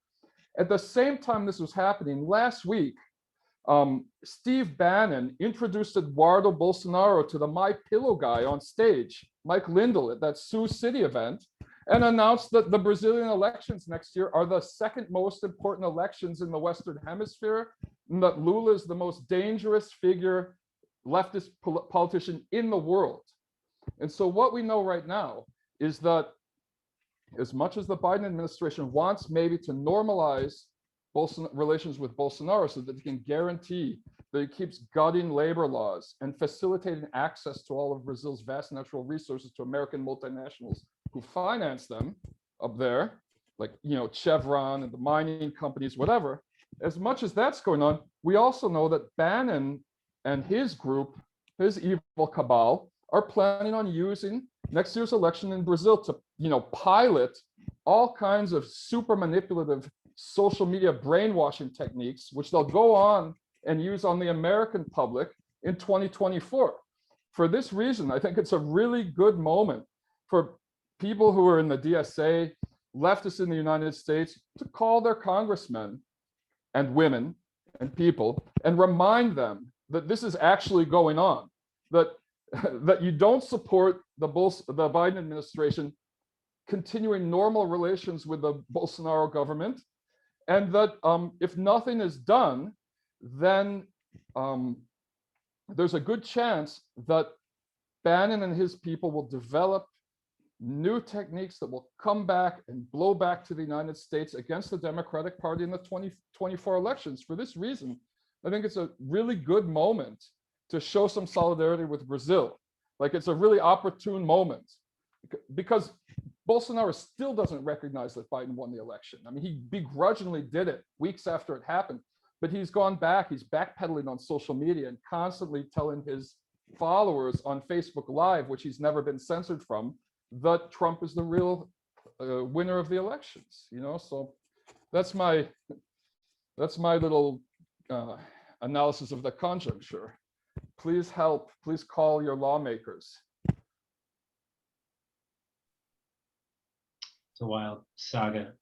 At the same time this was happening, last week, Steve Bannon introduced Eduardo Bolsonaro to the My Pillow guy on stage, Mike Lindell, at that Sioux City event, and announced that the Brazilian elections next year are the second most important elections in the Western Hemisphere, and that Lula is the most dangerous figure, leftist politician in the world. And so what we know right now is that as much as the Biden administration wants maybe to normalize relations with Bolsonaro so that they can guarantee that he keeps gutting labor laws and facilitating access to all of Brazil's vast natural resources to American multinationals who finance them up there, like Chevron and the mining companies, whatever. As much as that's going on, we also know that Bannon and his group, his evil cabal, are planning on using next year's election in Brazil to, pilot all kinds of super manipulative social media brainwashing techniques, which they'll go on and use on the American public in 2024. For this reason, I think it's a really good moment for people who are in the DSA, leftists in the United States, to call their congressmen and women and people and remind them that this is actually going on, that you don't support the Biden administration continuing normal relations with the Bolsonaro government, and that if nothing is done, then there's a good chance that Bannon and his people will develop new techniques that will come back and blow back to the United States against the Democratic Party in the 2024 elections. For this reason, I think it's a really good moment to show some solidarity with Brazil. Like, it's a really opportune moment because Bolsonaro still doesn't recognize that Biden won the election. I mean, he begrudgingly did it weeks after it happened, but he's gone back, he's backpedaling on social media and constantly telling his followers on Facebook Live, which he's never been censored from, that Trump is the real winner of the elections, So that's my little analysis of the conjuncture. Please help, please call your lawmakers. It's a wild saga.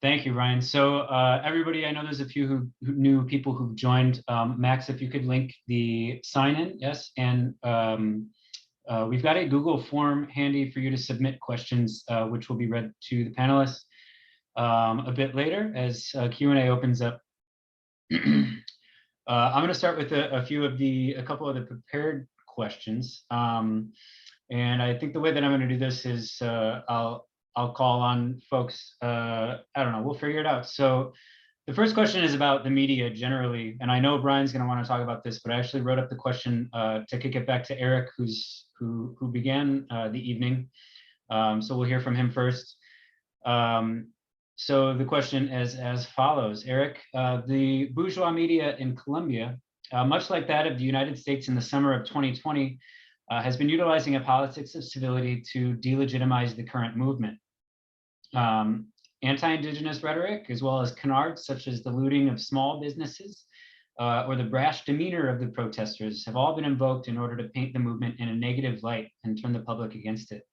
Thank you, Ryan. So everybody, I know there's a few new people who've joined. Max, if you could link the sign-in, yes, and we've got a Google form handy for you to submit questions, which will be read to the panelists a bit later as Q&A opens up. I'm going to start with a couple of the prepared questions. And I think the way that I'm going to do this is I'll I'll call on folks. I don't know, we'll figure it out. So the first question is about the media generally, and I know Brian's going to want to talk about this, but I actually wrote up the question to kick it back to Eric, who began the evening. So we'll hear from him first. So the question is as follows. Eric, the bourgeois media in Colombia, much like that of the United States in the summer of 2020, has been utilizing a politics of civility to delegitimize the current movement. Anti-indigenous rhetoric, as well as canards such as the looting of small businesses or the brash demeanor of the protesters, have all been invoked in order to paint the movement in a negative light and turn the public against it.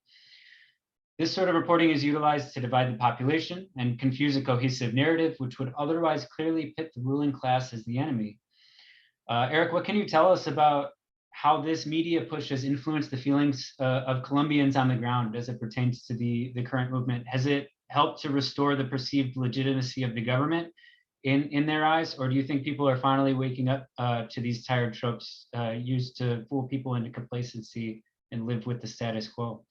This sort of reporting is utilized to divide the population and confuse a cohesive narrative, which would otherwise clearly pit the ruling class as the enemy. Eric, what can you tell us about how this media push has influenced the feelings of Colombians on the ground as it pertains to the current movement? Has it helped to restore the perceived legitimacy of the government in their eyes? Or do you think people are finally waking up to these tired tropes used to fool people into complacency and live with the status quo?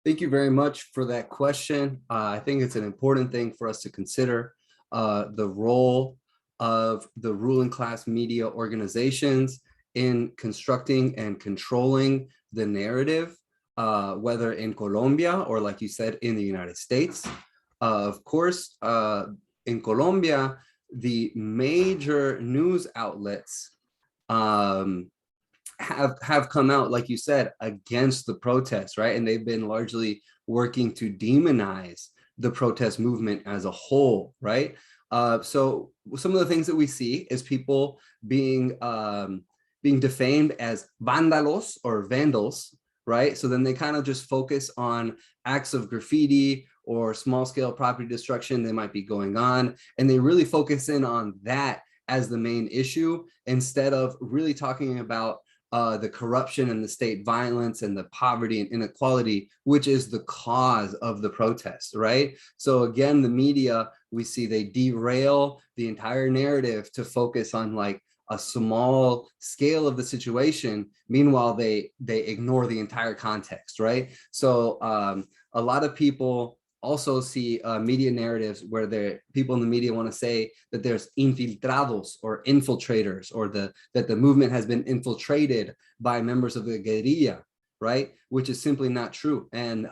Thank you very much for that question. I think it's an important thing for us to consider the role of the ruling class media organizations in constructing and controlling the narrative, whether in Colombia or, like you said, in the United States. Of course, in Colombia, the major news outlets have come out, like you said, against the protests, right? And they've been largely working to demonize the protest movement as a whole, right? So some of the things that we see is people being defamed as vándalos or vandals, right? So then they kind of just focus on acts of graffiti or small scale property destruction that might be going on. And they really focus in on that as the main issue instead of really talking about the corruption and the state violence and the poverty and inequality, which is the cause of the protests, right? So again, the media, we see they derail the entire narrative to focus on like a small scale of the situation. Meanwhile, they ignore the entire context, right? So a lot of people also see media narratives where people in the media want to say that there's infiltrados or infiltrators, or that the movement has been infiltrated by members of the guerrilla, right? Which is simply not true. And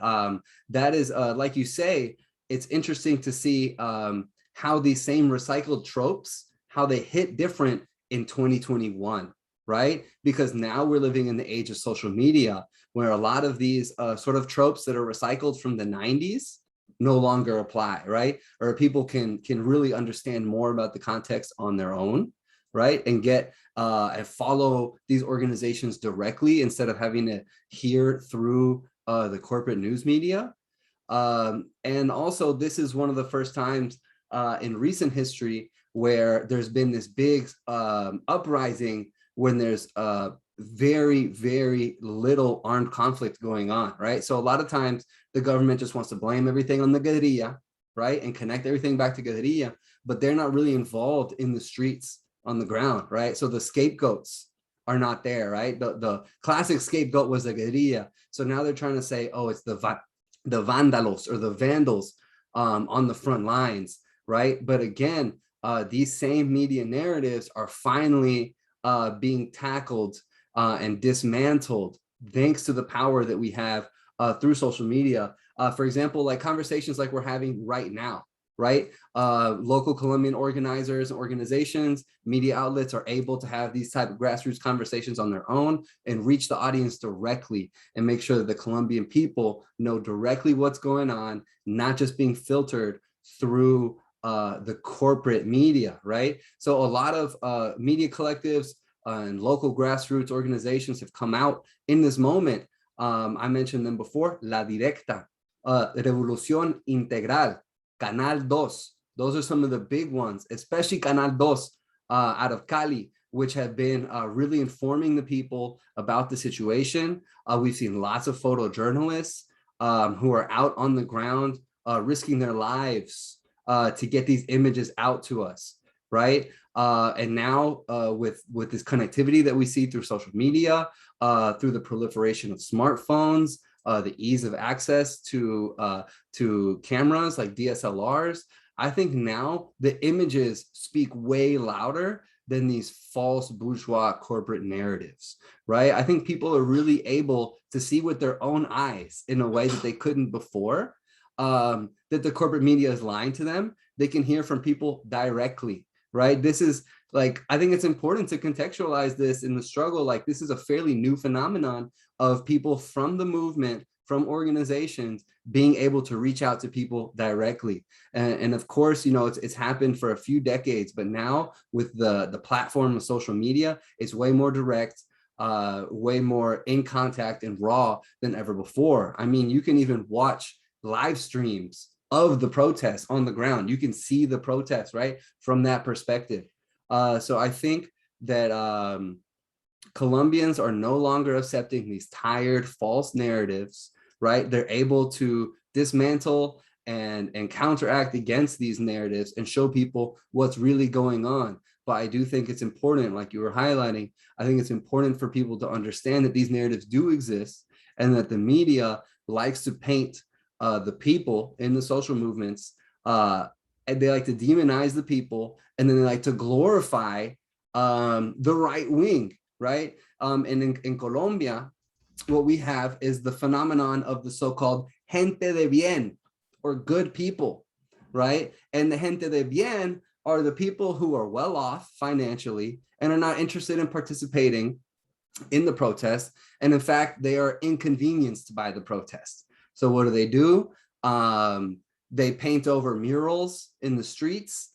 that is, like you say, it's interesting to see how these same recycled tropes, how they hit different in 2021, right? Because now we're living in the age of social media where a lot of these sort of tropes that are recycled from the 90s no longer apply, right? Or people can really understand more about the context on their own, right? And get and follow these organizations directly instead of having to hear through the corporate news media. And also, this is one of the first times in recent history where there's been this big uprising when there's very, very little armed conflict going on, right? So a lot of times the government just wants to blame everything on the guerrilla, right? And connect everything back to guerrilla, but they're not really involved in the streets on the ground, right? So the scapegoats are not there, right? The classic scapegoat was the guerrilla. So now they're trying to say, oh, it's the vándalos or the vandals on the front lines, right? But again, these same media narratives are finally being tackled and dismantled thanks to the power that we have through social media. For example, like conversations like we're having right now, right? Local Colombian organizers and organizations, media outlets are able to have these type of grassroots conversations on their own and reach the audience directly and make sure that the Colombian people know directly what's going on, not just being filtered through the corporate media, right? So a lot of media collectives and local grassroots organizations have come out in this moment. I mentioned them before, La Directa, Revolución Integral, Canal 2. Those are some of the big ones, especially Canal 2 out of Cali, which have been really informing the people about the situation. We've seen lots of photojournalists who are out on the ground risking their lives to get these images out to us, right? And now with this connectivity that we see through social media, through the proliferation of smartphones, the ease of access to cameras like DSLRs. I think now the images speak way louder than these false bourgeois corporate narratives, right? I think people are really able to see with their own eyes in a way that they couldn't before, that the corporate media is lying to them. They can hear from people directly, right? This is like, I think it's important to contextualize this in the struggle. Like, this is a fairly new phenomenon of people from the movement, from organizations, being able to reach out to people directly. And of course, you know, it's happened for a few decades, but now with the platform of social media, it's way more direct, way more in contact and raw than ever before. I mean, you can even watch live streams of the protests on the ground. You can see the protests, right, from that perspective. So I think that Colombians are no longer accepting these tired, false narratives, right? They're able to dismantle and counteract against these narratives and show people what's really going on. But I do think it's important, like you were highlighting, I think it's important for people to understand that these narratives do exist and that the media likes to paint the people in the social movements, and they like to demonize the people, and then they like to glorify the right wing, right? And in Colombia, what we have is the phenomenon of the so-called gente de bien, or good people, right? And the gente de bien are the people who are well off financially and are not interested in participating in the protest. And in fact, they are inconvenienced by the protest. So what do? They paint over murals in the streets.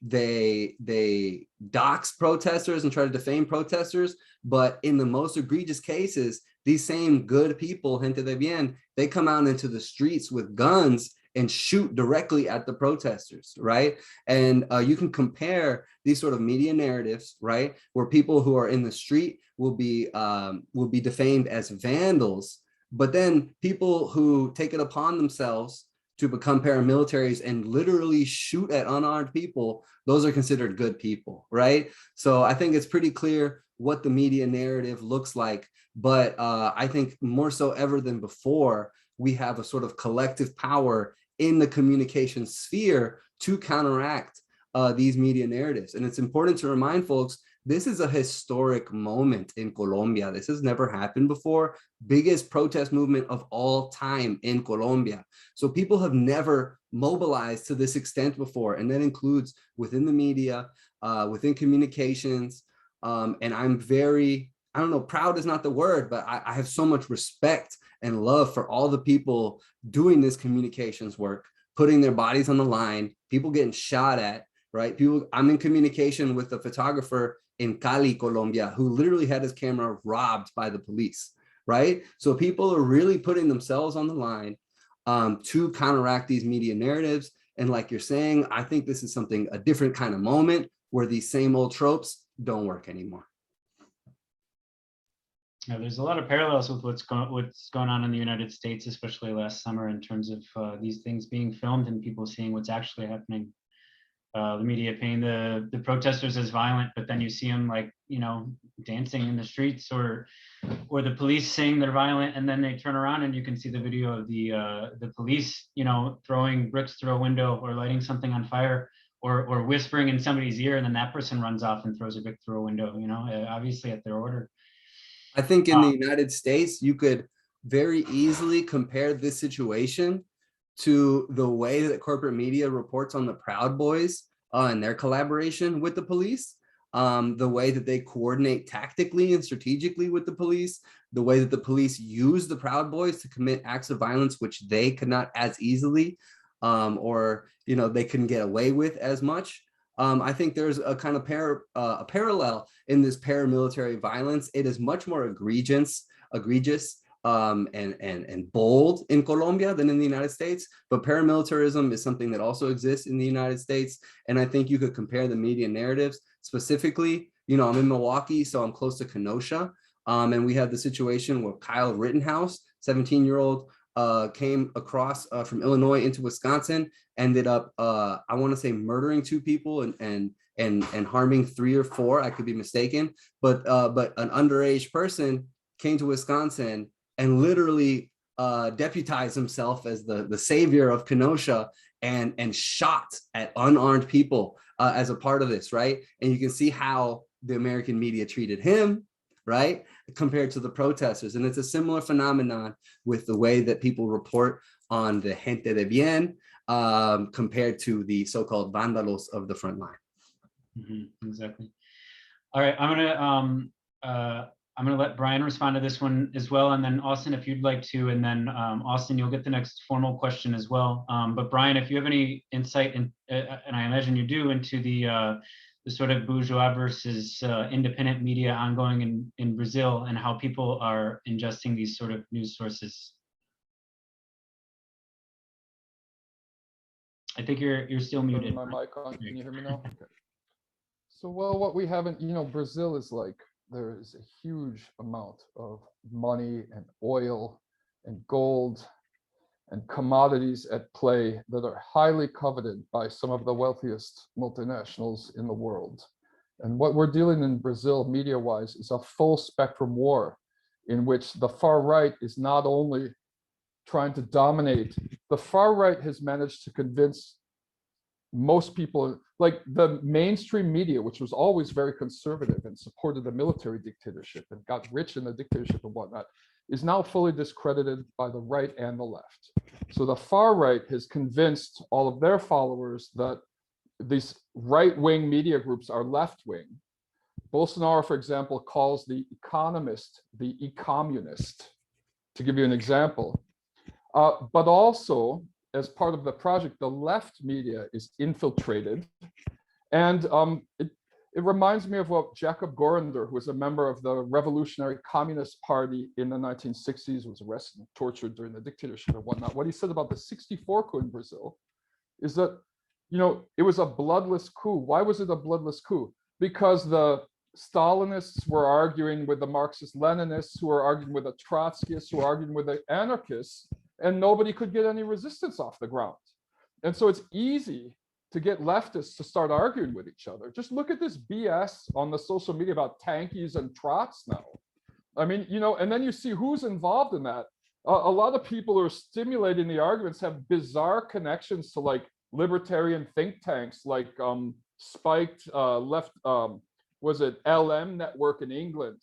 They dox protesters and try to defame protesters. But in the most egregious cases, these same good people, gente de bien, they come out into the streets with guns and shoot directly at the protesters, right? And you can compare these sort of media narratives, right, where people who are in the street will be defamed as vandals, but then people who take it upon themselves to become paramilitaries and literally shoot at unarmed people, those are considered good people, right? So I think it's pretty clear what the media narrative looks like, but I think more so ever than before, we have a sort of collective power in the communication sphere to counteract these media narratives. And it's important to remind folks, this is a historic moment in Colombia. This has never happened before. Biggest protest movement of all time in Colombia. So people have never mobilized to this extent before. And that includes within the media, within communications. And I'm very, I don't know, proud is not the word, but I have so much respect and love for all the people doing this communications work, putting their bodies on the line, people getting shot at, right? People, I'm in communication with a photographer in Cali, Colombia, who literally had his camera robbed by the police, right? So people are really putting themselves on the line to counteract these media narratives. And like you're saying, I think this is something, a different kind of moment where these same old tropes don't work anymore. Yeah, there's a lot of parallels with what's going on in the United States, especially last summer, in terms of these things being filmed and people seeing what's actually happening. The media paint the protesters as violent, but then you see them, like, you know, dancing in the streets, or the police saying they're violent, and then they turn around and you can see the video of the police, you know, throwing bricks through a window or lighting something on fire, or whispering in somebody's ear, and then that person runs off and throws a brick through a window, you know, obviously at their order. I think in the United States, you could very easily compare this situation to the way that corporate media reports on the Proud Boys and their collaboration with the police, the way that they coordinate tactically and strategically with the police, the way that the police use the Proud Boys to commit acts of violence, which they could not as easily, or, you know, they couldn't get away with as much. I think there's a kind of a parallel in this paramilitary violence. It is much more egregious, and bold in Colombia than in the United States, but paramilitarism is something that also exists in the United States. And I think you could compare the media narratives specifically. You know, I'm in Milwaukee, so I'm close to Kenosha, and we have the situation where Kyle Rittenhouse, 17-year-old, came across from Illinois into Wisconsin, ended up, I want to say, murdering 2 people and harming 3 or 4. I could be mistaken, but an underage person came to Wisconsin and literally deputized himself as the savior of Kenosha and shot at unarmed people as a part of this, right? And you can see how the American media treated him, right, compared to the protesters. And it's a similar phenomenon with the way that people report on the gente de bien compared to the so-called vándalos of the front line. Exactly. All right, I'm gonna let Brian respond to this one as well, and then Austin, if you'd like to, and then Austin, you'll get the next formal question as well. But Brian, if you have any insight, and I imagine you do, into the sort of bourgeois versus independent media ongoing in Brazil, and how people are ingesting these sort of news sources. I think you're still muted. My mic on. Can you hear me now? Okay. So, well, what we haven't, Brazil is like, there is a huge amount of money and oil and gold and commodities at play that are highly coveted by some of the wealthiest multinationals in the world. And what we're dealing in Brazil, media-wise, is a full spectrum war in which the far right is not only trying to dominate, the far right has managed to convince most people, like the mainstream media, which was always very conservative and supported the military dictatorship and got rich in the dictatorship and whatnot, is now fully discredited by the right and the left. So the far right has convinced all of their followers that these right-wing media groups are left-wing. Bolsonaro, for example, calls The Economist the e-communist, to give you an example. But also, as part of the project, the left media is infiltrated. And it reminds me of what Jacob Gorinder, who was a member of the Revolutionary Communist Party in the 1960s, was arrested and tortured during the dictatorship and whatnot. What he said about the '64 coup in Brazil is that, it was a bloodless coup. Why was it a bloodless coup? Because the Stalinists were arguing with the Marxist-Leninists, who were arguing with the Trotskyists, who were arguing with the anarchists, and nobody could get any resistance off the ground. And so it's easy to get leftists to start arguing with each other. Just look at this BS on the social media about tankies and trots now. I mean, and then you see who's involved in that. A lot of people who are stimulating the arguments have bizarre connections to like libertarian think tanks, like spiked left, was it LM Network in England,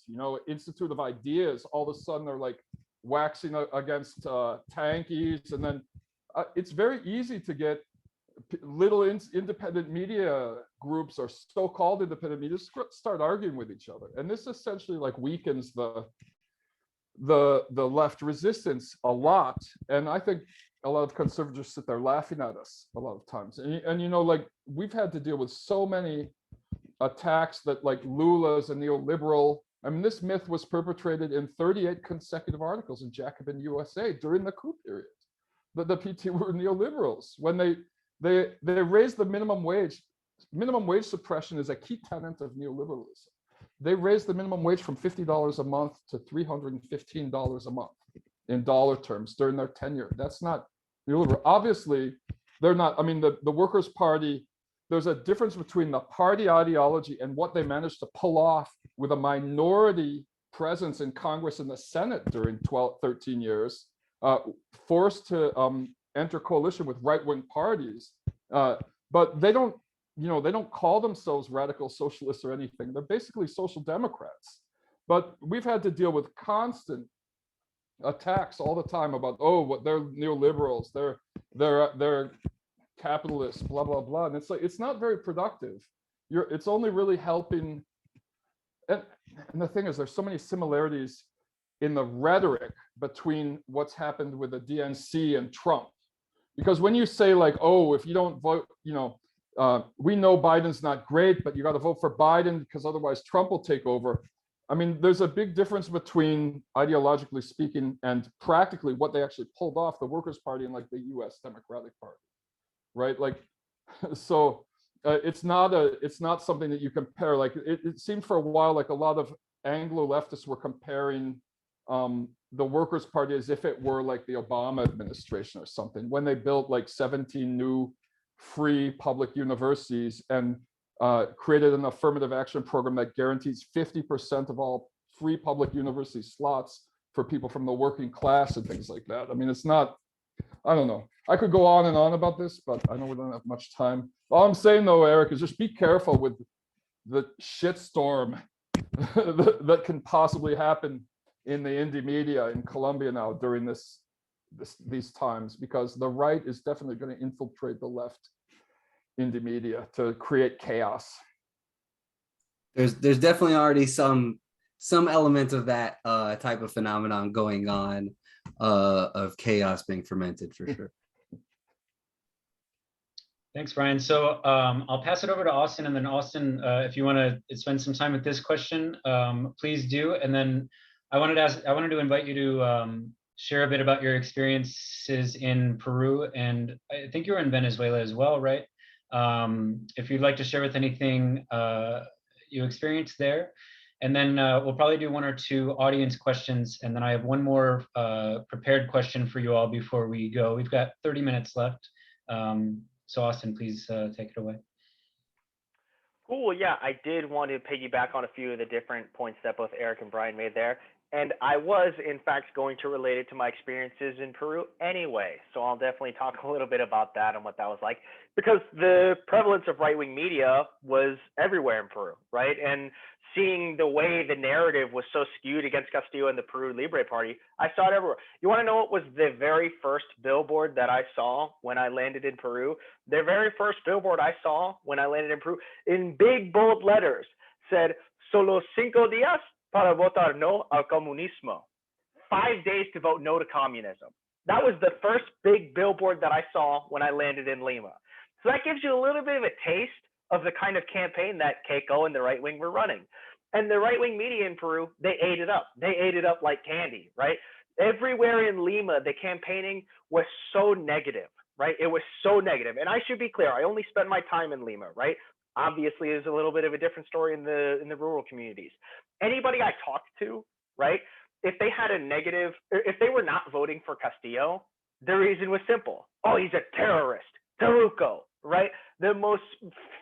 Institute of Ideas. All of a sudden they're like waxing against tankies. And then it's very easy to get little independent media groups or so-called independent media start arguing with each other. And this essentially like weakens the left resistance a lot. And I think a lot of conservatives sit there laughing at us a lot of times. And like we've had to deal with so many attacks that like Lula's a neoliberal. I mean, this myth was perpetrated in 38 consecutive articles in Jacobin USA during the coup period. The PT were neoliberals when they raised the minimum wage. Minimum wage suppression is a key tenet of neoliberalism. They raised the minimum wage from $50 a month to $315 a month in dollar terms during their tenure. That's not neoliberal. Obviously, they're not. I mean, the Workers' Party, there's a difference between the party ideology and what they managed to pull off with a minority presence in Congress and the Senate during 13 years, forced to enter coalition with right-wing parties. But they don't, they don't call themselves radical socialists or anything. They're basically social democrats. But we've had to deal with constant attacks all the time about, what they're neoliberals, they're capitalists, blah blah blah. And it's like it's not very productive. It's only really helping. And the thing is, there's so many similarities in the rhetoric between what's happened with the DNC and Trump. Because when you say like, if you don't vote, we know Biden's not great, but you got to vote for Biden because otherwise Trump will take over. I mean, there's a big difference between ideologically speaking and practically what they actually pulled off, the Workers' Party and like the US Democratic Party, right? Like, so it's not something that you compare. Like it seemed for a while like a lot of Anglo leftists were comparing the Workers' Party as if it were like the Obama administration or something, when they built like 17 new free public universities and created an affirmative action program that guarantees 50% of all free public university slots for people from the working class and things like that. I mean, it's not, I don't know. I could go on and on about this, but I know we don't have much time. All I'm saying though, Eric, is just be careful with the shitstorm that can possibly happen in the indie media in Colombia now during these times, because the right is definitely going to infiltrate the left indie media to create chaos. There's definitely already some element of that type of phenomenon going on, of chaos being fermented for sure. Thanks, Brian. So I'll pass it over to Austin, and then Austin, if you want to spend some time with this question, please do. And then I wanted to invite you to share a bit about your experiences in Peru, and I think you were in Venezuela as well, right? If you'd like to share with anything you experienced there. And then we'll probably do one or two audience questions, and then I have one more prepared question for you all before we go. We've got 30 minutes left. So Austin, please take it away. Cool. Yeah, I did want to piggyback on a few of the different points that both Eric and Brian made there. And I was, in fact, going to relate it to my experiences in Peru anyway. So I'll definitely talk a little bit about that and what that was like, because the prevalence of right-wing media was everywhere in Peru, right? And seeing the way the narrative was so skewed against Castillo and the Peru Libre Party, I saw it everywhere. You want to know what was the very first billboard that I saw when I landed in Peru? The very first billboard I saw when I landed in Peru, in big bold letters, said, "Solo 5 días para votar no al comunismo." 5 days to vote no to communism. That was the first big billboard that I saw when I landed in Lima. So that gives you a little bit of a taste of the kind of campaign that Keiko and the right wing were running. And the right wing media in Peru, they ate it up. They ate it up like candy, right? Everywhere in Lima, the campaigning was so negative, right? It was so negative. And I should be clear, I only spent my time in Lima, right? Obviously, there's a little bit of a different story in the rural communities. Anybody I talked to, right, if they had a negative, if they were not voting for Castillo, the reason was simple. Oh, he's a terrorist, Taruco, right? The most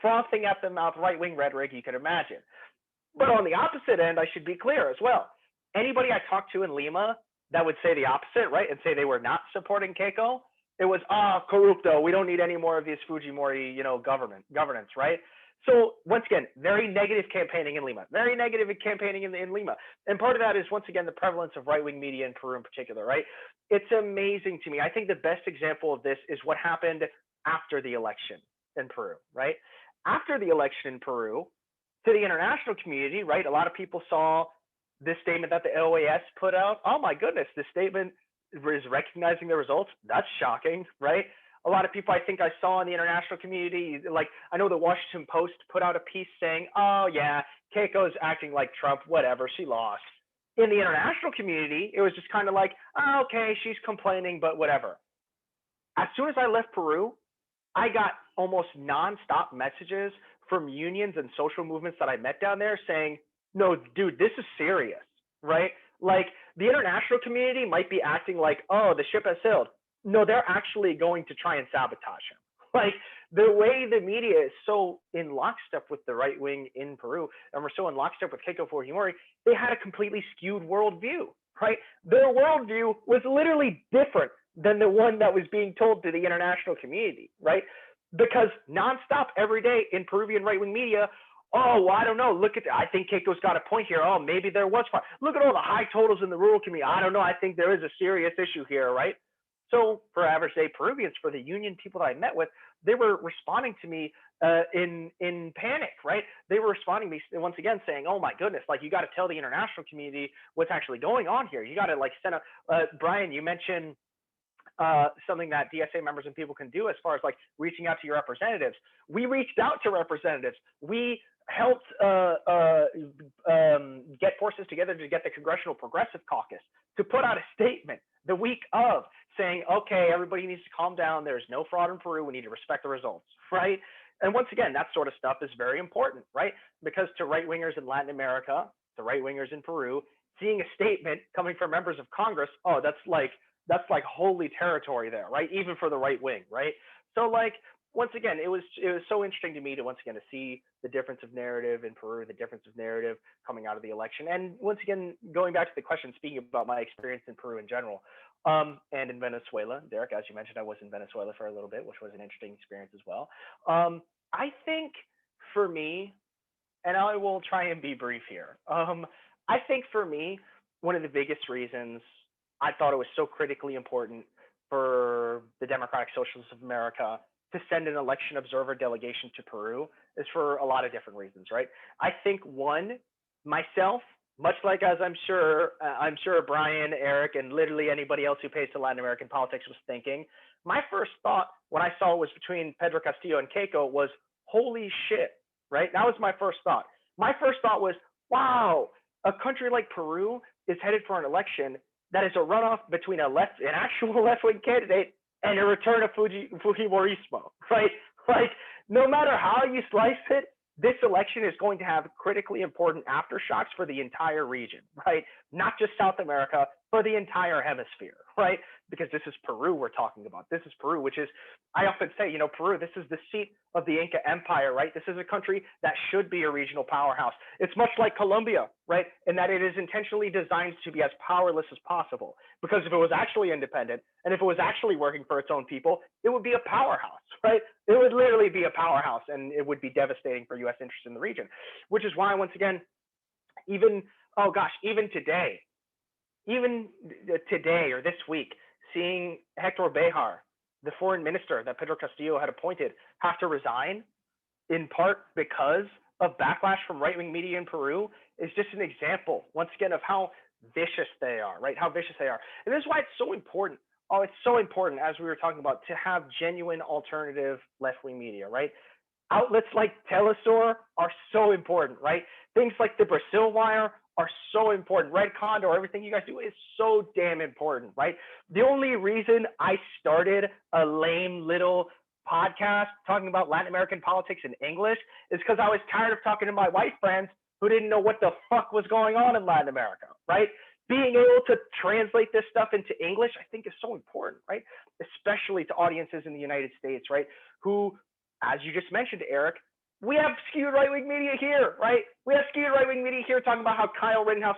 frothing at the mouth right-wing rhetoric you could imagine. But on the opposite end, I should be clear as well. Anybody I talked to in Lima that would say the opposite, right, and say they were not supporting Keiko, it was, corrupto, we don't need any more of this Fujimori, governance, right? So once again, very negative campaigning in Lima, very negative campaigning in Lima. And part of that is, once again, the prevalence of right-wing media in Peru in particular, right? It's amazing to me. I think the best example of this is what happened after the election in Peru, right? After the election in Peru, to the international community, right, a lot of people saw this statement that the OAS put out. Oh my goodness, this statement is recognizing the results. That's shocking, right? A lot of people I think I saw in the international community, like I know the Washington Post put out a piece saying, oh yeah, Keiko's acting like Trump, whatever, she lost. In the international community, it was just kind of like, oh, okay, she's complaining, but whatever. As soon as I left Peru, I got almost nonstop messages from unions and social movements that I met down there saying, no, dude, this is serious, right? Like the international community might be acting like, oh, the ship has sailed. No, they're actually going to try and sabotage him. Like the way the media is so in lockstep with the right wing in Peru, and we're so in lockstep with Keiko Fujimori, they had a completely skewed worldview, right? Their worldview was literally different than the one that was being told to the international community, right? Because nonstop every day in Peruvian right-wing media, oh, well, I don't know. Look at, I think Keiko's got a point here. Oh, maybe there was fire. Look at all the high totals in the rural community. I don't know. I think there is a serious issue here, right? So for average day Peruvians, for the union people that I met with, they were responding to me in panic, right? They were responding to me once again saying, oh my goodness, like you got to tell the international community what's actually going on here. You got to like send a, Brian, you mentioned something that DSA members and people can do as far as like reaching out to your representatives. We reached out to representatives. We helped get forces together to get the Congressional Progressive Caucus to put out a statement the week of saying, okay, everybody needs to calm down. There's no fraud in Peru. We need to respect the results, right? And once again, that sort of stuff is very important, right? Because to right-wingers in Latin America, to right-wingers in Peru, seeing a statement coming from members of Congress, oh, that's like holy territory there, right? Even for the right wing, right? So like once again, it was so interesting to me to once again to see the difference of narrative in Peru, the difference of narrative coming out of the election, and once again going back to the question, speaking about my experience in Peru in general, and in Venezuela. Derek, as you mentioned, I was in Venezuela for a little bit, which was an interesting experience as well. I think for me, and I will try and be brief here. I think for me, one of the biggest reasons I thought it was so critically important for the Democratic Socialists of America to send an election observer delegation to Peru is for a lot of different reasons, right? I think one, myself, much like as I'm sure Brian, Eric, and literally anybody else who pays to Latin American politics was thinking, my first thought when I saw it was between Pedro Castillo and Keiko was, holy shit, right? That was my first thought. My first thought was, wow, a country like Peru is headed for an election that is a runoff between an actual left-wing candidate and a return of Fujimorismo, right? Like, no matter how you slice it, this election is going to have critically important aftershocks for the entire region, right? Not just South America, for the entire hemisphere, right? Because this is Peru we're talking about. This is Peru, which is, I often say, you know, Peru, this is the seat of the Inca Empire, right? This is a country that should be a regional powerhouse. It's much like Colombia, right? In that it is intentionally designed to be as powerless as possible. Because if it was actually independent, and if it was actually working for its own people, it would be a powerhouse, right? It would literally be a powerhouse, and it would be devastating for US interests in the region. Which is why, once again, even today or this week, seeing Hector Bejar, the foreign minister that Pedro Castillo had appointed, have to resign, in part because of backlash from right-wing media in Peru, is just an example, once again, of how vicious they are, right? How vicious they are. And this is why it's so important. Oh, it's so important, as we were talking about, to have genuine alternative left-wing media, right? Outlets like teleSUR are so important, right? Things like the Brazil Wire are so important. Red Condor, everything you guys do is so damn important, right? The only reason I started a lame little podcast talking about Latin American politics in English is because I was tired of talking to my white friends who didn't know what the fuck was going on in Latin America, right? Being able to translate this stuff into English, I think, is so important, right? Especially to audiences in the United States, right? Who, as you just mentioned, Eric, we have skewed right-wing media here, right? We have skewed right-wing media here talking about how Kyle Rittenhouse,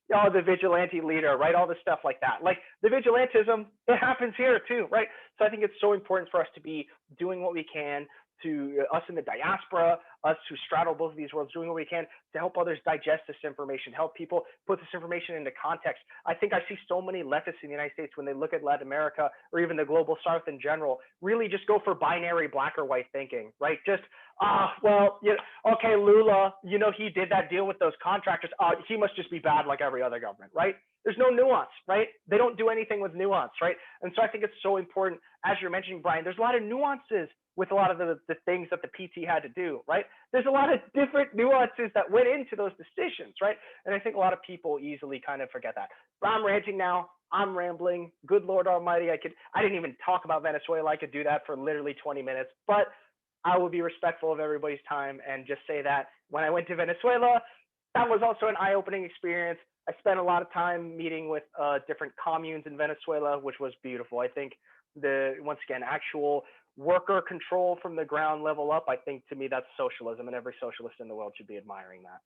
the vigilante leader, right? All this stuff like that. Like, the vigilantism, it happens here too, right? So I think it's so important for us to be doing what we can to us in the diaspora, us who straddle both of these worlds, doing what we can to help others digest this information, help people put this information into context. I think I see so many leftists in the United States when they look at Latin America or even the global South in general, really just go for binary black or white thinking, right? Just, okay, Lula, you know, he did that deal with those contractors. He must just be bad like every other government, right? There's no nuance, right? They don't do anything with nuance, right? And so I think it's so important, as you're mentioning, Brian, there's a lot of nuances with a lot of the things that the PT had to do, right? There's a lot of different nuances that went into those decisions, right? And I think a lot of people easily kind of forget that. But I'm ranting now. I'm rambling. Good Lord Almighty, I didn't even talk about Venezuela. I could do that for literally 20 minutes, but I will be respectful of everybody's time and just say that when I went to Venezuela, that was also an eye-opening experience. I spent a lot of time meeting with different communes in Venezuela, which was beautiful. I think once again, actual worker control from the ground level up, I think to me that's socialism, and every socialist in the world should be admiring that.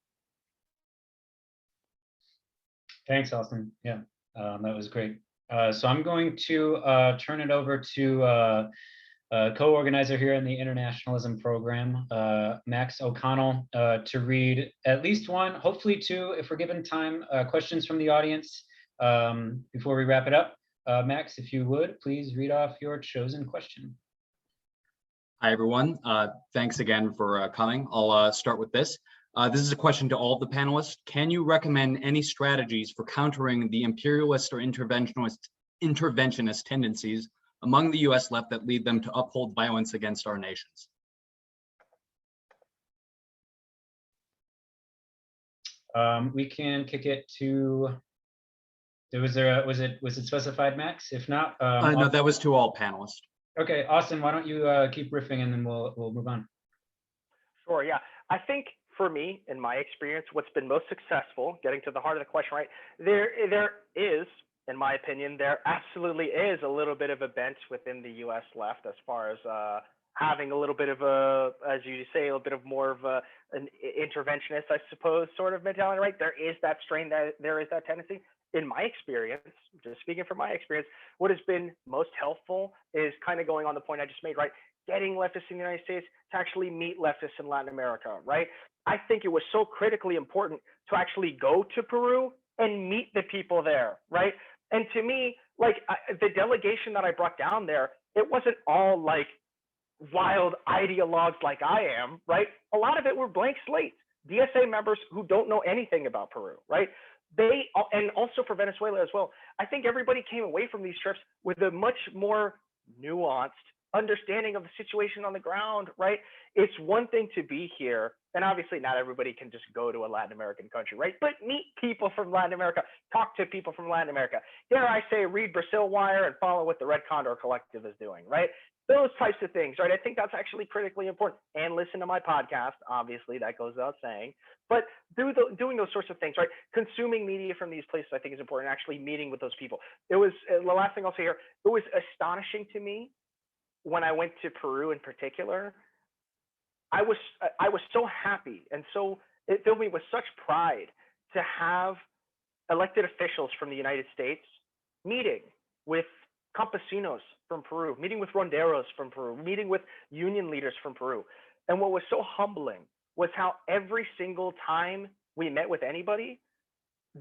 Thanks, Austin. Yeah, that was great. So I'm going to turn it over to co-organizer here in the Internationalism program, Max O'Connell, to read at least one, hopefully two, if we're given time, questions from the audience before we wrap it up. Max, if you would, please read off your chosen question. Hi, everyone. Thanks again for coming. I'll start with this. This is a question to all of the panelists. Can you recommend any strategies for countering the imperialist or interventionist tendencies among the US left that lead them to uphold violence against our nations? We can kick it to, was it specified, Max? If not, no, that was to all panelists. Okay, Austin, why don't you keep riffing and then we'll move on. Sure, yeah. I think for me, in my experience, what's been most successful, getting to the heart of the question, right, there is, in my opinion, there absolutely is a little bit of a bent within the US left as far as having a little bit of a, as you say, a little bit of more of an interventionist, I suppose, sort of mentality, right? There is that strain, that there is that tendency. In my experience, just speaking from my experience, what has been most helpful is kind of going on the point I just made, right? Getting leftists in the United States to actually meet leftists in Latin America, right? I think it was so critically important to actually go to Peru and meet the people there, right? And to me, like the delegation that I brought down there, it wasn't all like wild ideologues like I am, right? A lot of it were blank slates, DSA members who don't know anything about Peru, right? They, and also for Venezuela as well, I think everybody came away from these trips with a much more nuanced understanding of the situation on the ground, right? It's one thing to be here, and obviously not everybody can just go to a Latin American country, right? But meet people from Latin America, talk to people from Latin America. Dare I say, read Brazil Wire and follow what the Red Condor Collective is doing, right? Those types of things, right? I think that's actually critically important. And listen to my podcast, obviously, that goes without saying. But doing those sorts of things, right? Consuming media from these places, I think, is important. Actually meeting with those people. It was, the last thing I'll say here, it was astonishing to me when I went to Peru in particular. I was so happy, and so it filled me with such pride to have elected officials from the United States meeting with campesinos from Peru, meeting with ronderos from Peru, meeting with union leaders from Peru. And what was so humbling was how every single time we met with anybody,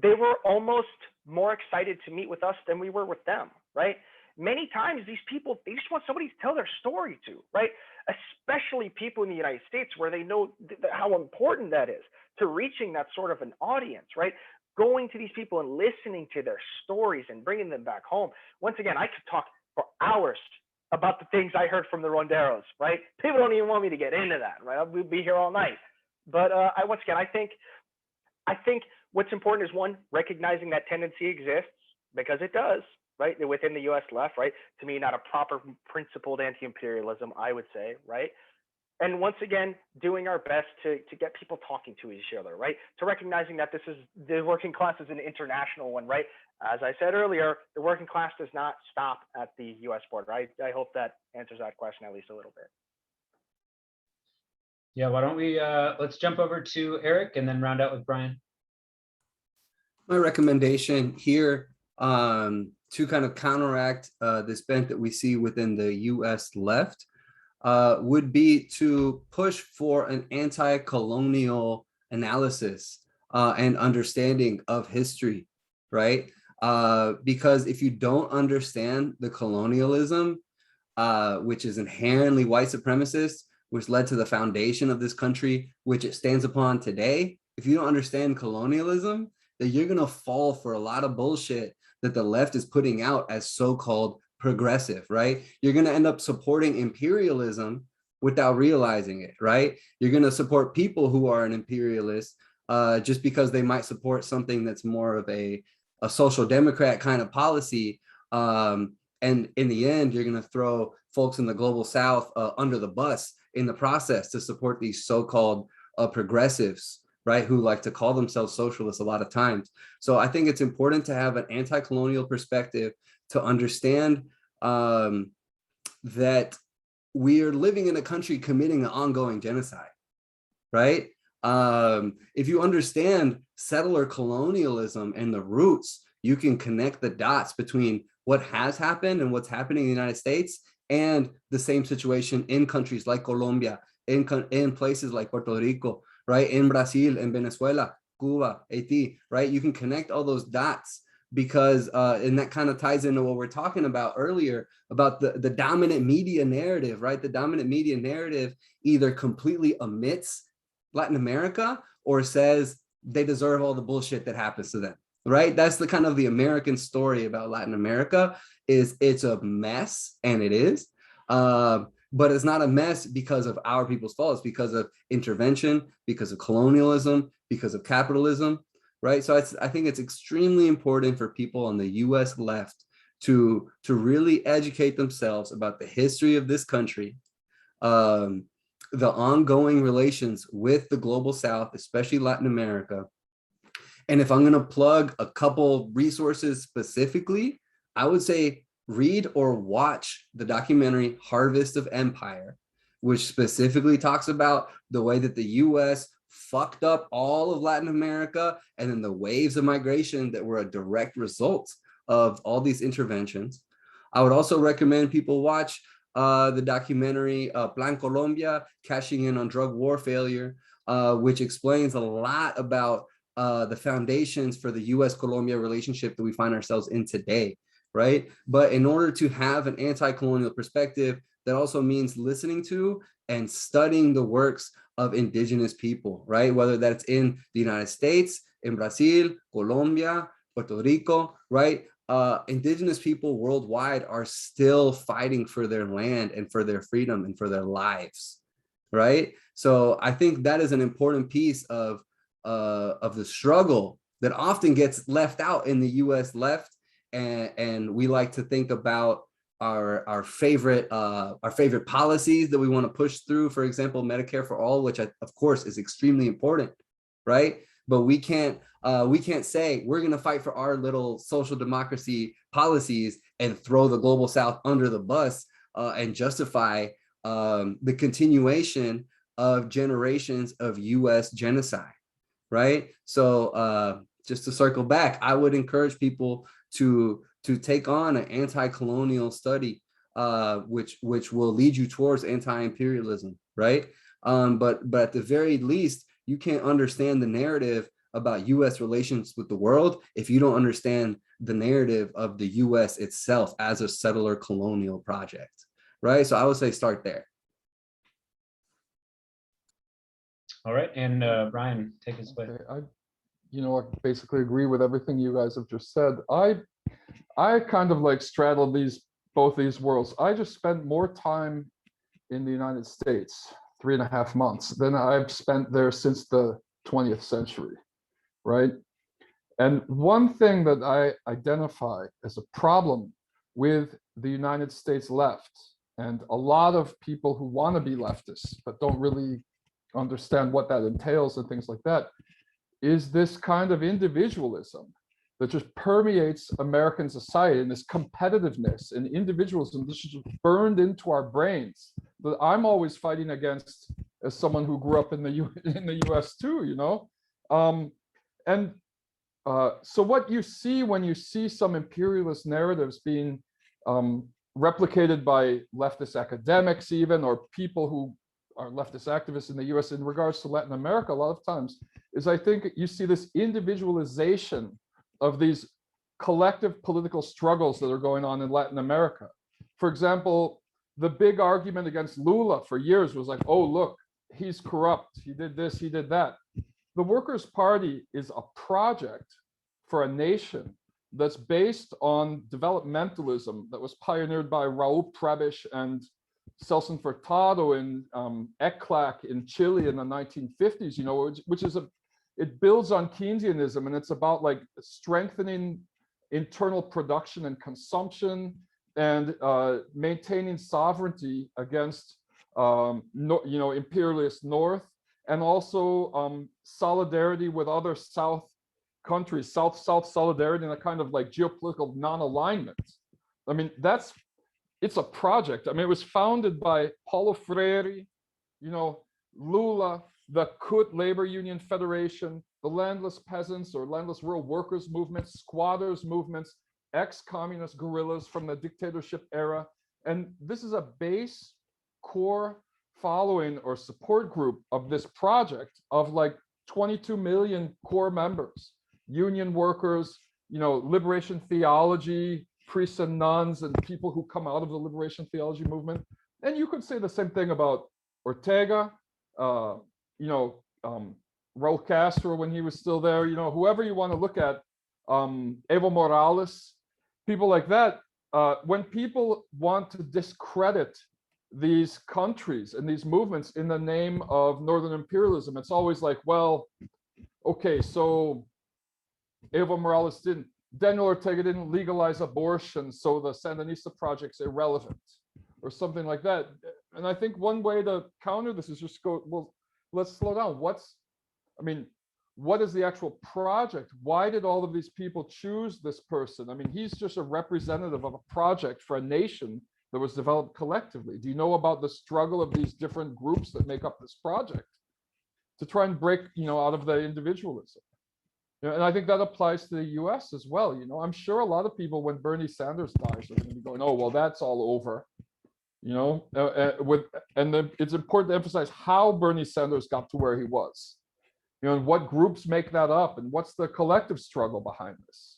they were almost more excited to meet with us than we were with them, right? Many times these people, they just want somebody to tell their story to, right? Especially people in the United States where they know how important that is to reaching that sort of an audience, right? Going to these people and listening to their stories and bringing them back home. Once again, I could talk for hours about the things I heard from the ronderos, right? People don't even want me to get into that, right? We'll be here all night. But once again, I think what's important is, one, recognizing that tendency exists, because it does, right? Within the US left, right? To me, not a proper principled anti-imperialism, I would say, right? And once again, doing our best to get people talking to each other, right? To recognizing that this is, the working class is an international one, right? As I said earlier, the working class does not stop at the US border. I hope that answers that question at least a little bit. Yeah, why don't we, let's jump over to Eric and then round out with Brian. My recommendation here, to kind of counteract this bent that we see within the US left, would be to push for an anti-colonial analysis and understanding of history, right? Because if you don't understand the colonialism, which is inherently white supremacist, which led to the foundation of this country, which it stands upon today, if you don't understand colonialism, then you're gonna fall for a lot of bullshit that the left is putting out as so-called progressive, right? You're gonna end up supporting imperialism without realizing it, right? You're gonna support people who are an imperialist just because they might support something that's more of a social democrat kind of policy. And in the end, you're gonna throw folks in the global South under the bus in the process to support these so-called progressives, right, who like to call themselves socialists a lot of times. So I think it's important to have an anti-colonial perspective, to understand that we are living in a country committing an ongoing genocide, right? If you understand settler colonialism and the roots, you can connect the dots between what has happened and what's happening in the United States and the same situation in countries like Colombia, in places like Puerto Rico, right? In Brazil, in Venezuela, Cuba, Haiti, right? You can connect all those dots because, and that kind of ties into what we're talking about earlier about the dominant media narrative, right? The dominant media narrative either completely omits Latin America or says they deserve all the bullshit that happens to them, right? That's the kind of the American story about Latin America, is it's a mess, and it is. But it's not a mess because of our people's fault. It's because of intervention, because of colonialism, because of capitalism, right? So I think it's extremely important for people on the US left to really educate themselves about the history of this country, the ongoing relations with the global South, especially Latin America. And if I'm gonna plug a couple resources specifically, I would say read or watch the documentary Harvest of Empire, which specifically talks about the way that the US fucked up all of Latin America and then the waves of migration that were a direct result of all these interventions. I would also recommend people watch the documentary Plan Colombia, Cashing In on Drug War Failure, which explains a lot about the foundations for the US-Colombia relationship that we find ourselves in today, right? But in order to have an anti-colonial perspective, that also means listening to and studying the works of indigenous people, right? Whether that's in the United States, in Brazil, Colombia, Puerto Rico, right? Indigenous people worldwide are still fighting for their land and for their freedom and for their lives, right? So I think that is an important piece of the struggle that often gets left out in the US left. And we like to think about our favorite policies that we want to push through, for example, Medicare for all, which of course is extremely important, right? But we can't say we're going to fight for our little social democracy policies and throw the global South under the bus and justify the continuation of generations of US genocide, right? So just to circle back, I would encourage people to take on an anti-colonial study, which will lead you towards anti-imperialism, right? But at the very least, you can't understand the narrative about US relations with the world if you don't understand the narrative of the US itself as a settler colonial project, right? So I would say start there. All right, and Brian, take us away. Okay, I basically agree with everything you guys have just said. I kind of like straddle both these worlds. I just spent more time in the United States, 3.5 months, than I've spent there since the 20th century, right? And one thing that I identify as a problem with the United States left, and a lot of people who want to be leftists but don't really understand what that entails and things like that, is this kind of individualism that just permeates American society, and this competitiveness and individualism that's just burned into our brains that I'm always fighting against as someone who grew up in the US too, so what you see when you see some imperialist narratives being replicated by leftist academics even, or people who are leftist activists in the US in regards to Latin America, a lot of times, is I think you see this individualization of these collective political struggles that are going on in Latin America. For example, the big argument against Lula for years was like, oh, look, he's corrupt, he did this, he did that. The Workers' Party is a project for a nation that's based on developmentalism that was pioneered by Raúl Prebisch and Celso Furtado in ECLAC in Chile in the 1950s, which is it builds on Keynesianism, and it's about like strengthening internal production and consumption and maintaining sovereignty against imperialist North, and also solidarity with other South countries, South-South solidarity, and a kind of like geopolitical non-alignment. I mean, it's a project. I mean, it was founded by Paulo Freire, Lula, the CUT Labor Union Federation, the landless peasants or landless rural workers movements, squatters movements, ex-communist guerrillas from the dictatorship era. And this is a base core following or support group of this project of like 22 million core members, union workers, liberation theology, priests and nuns, and people who come out of the liberation theology movement. And you could say the same thing about Ortega, Raul Castro when he was still there, whoever you want to look at, Evo Morales, people like that. When people want to discredit these countries and these movements in the name of Northern imperialism, it's always like, well, okay, so Evo Morales didn't, Daniel Ortega didn't legalize abortion, so the Sandinista project's irrelevant, or something like that. And I think one way to counter this is just go, well, let's slow down. What is the actual project? Why did all of these people choose this person? I mean, he's just a representative of a project for a nation that was developed collectively? Do you know about the struggle of these different groups that make up this project to try and break, out of the individualism? And I think that applies to the US as well. I'm sure a lot of people, when Bernie Sanders dies, are going to be going, oh, well, that's all over. And then it's important to emphasize how Bernie Sanders got to where he was. And what groups make that up, and what's the collective struggle behind this?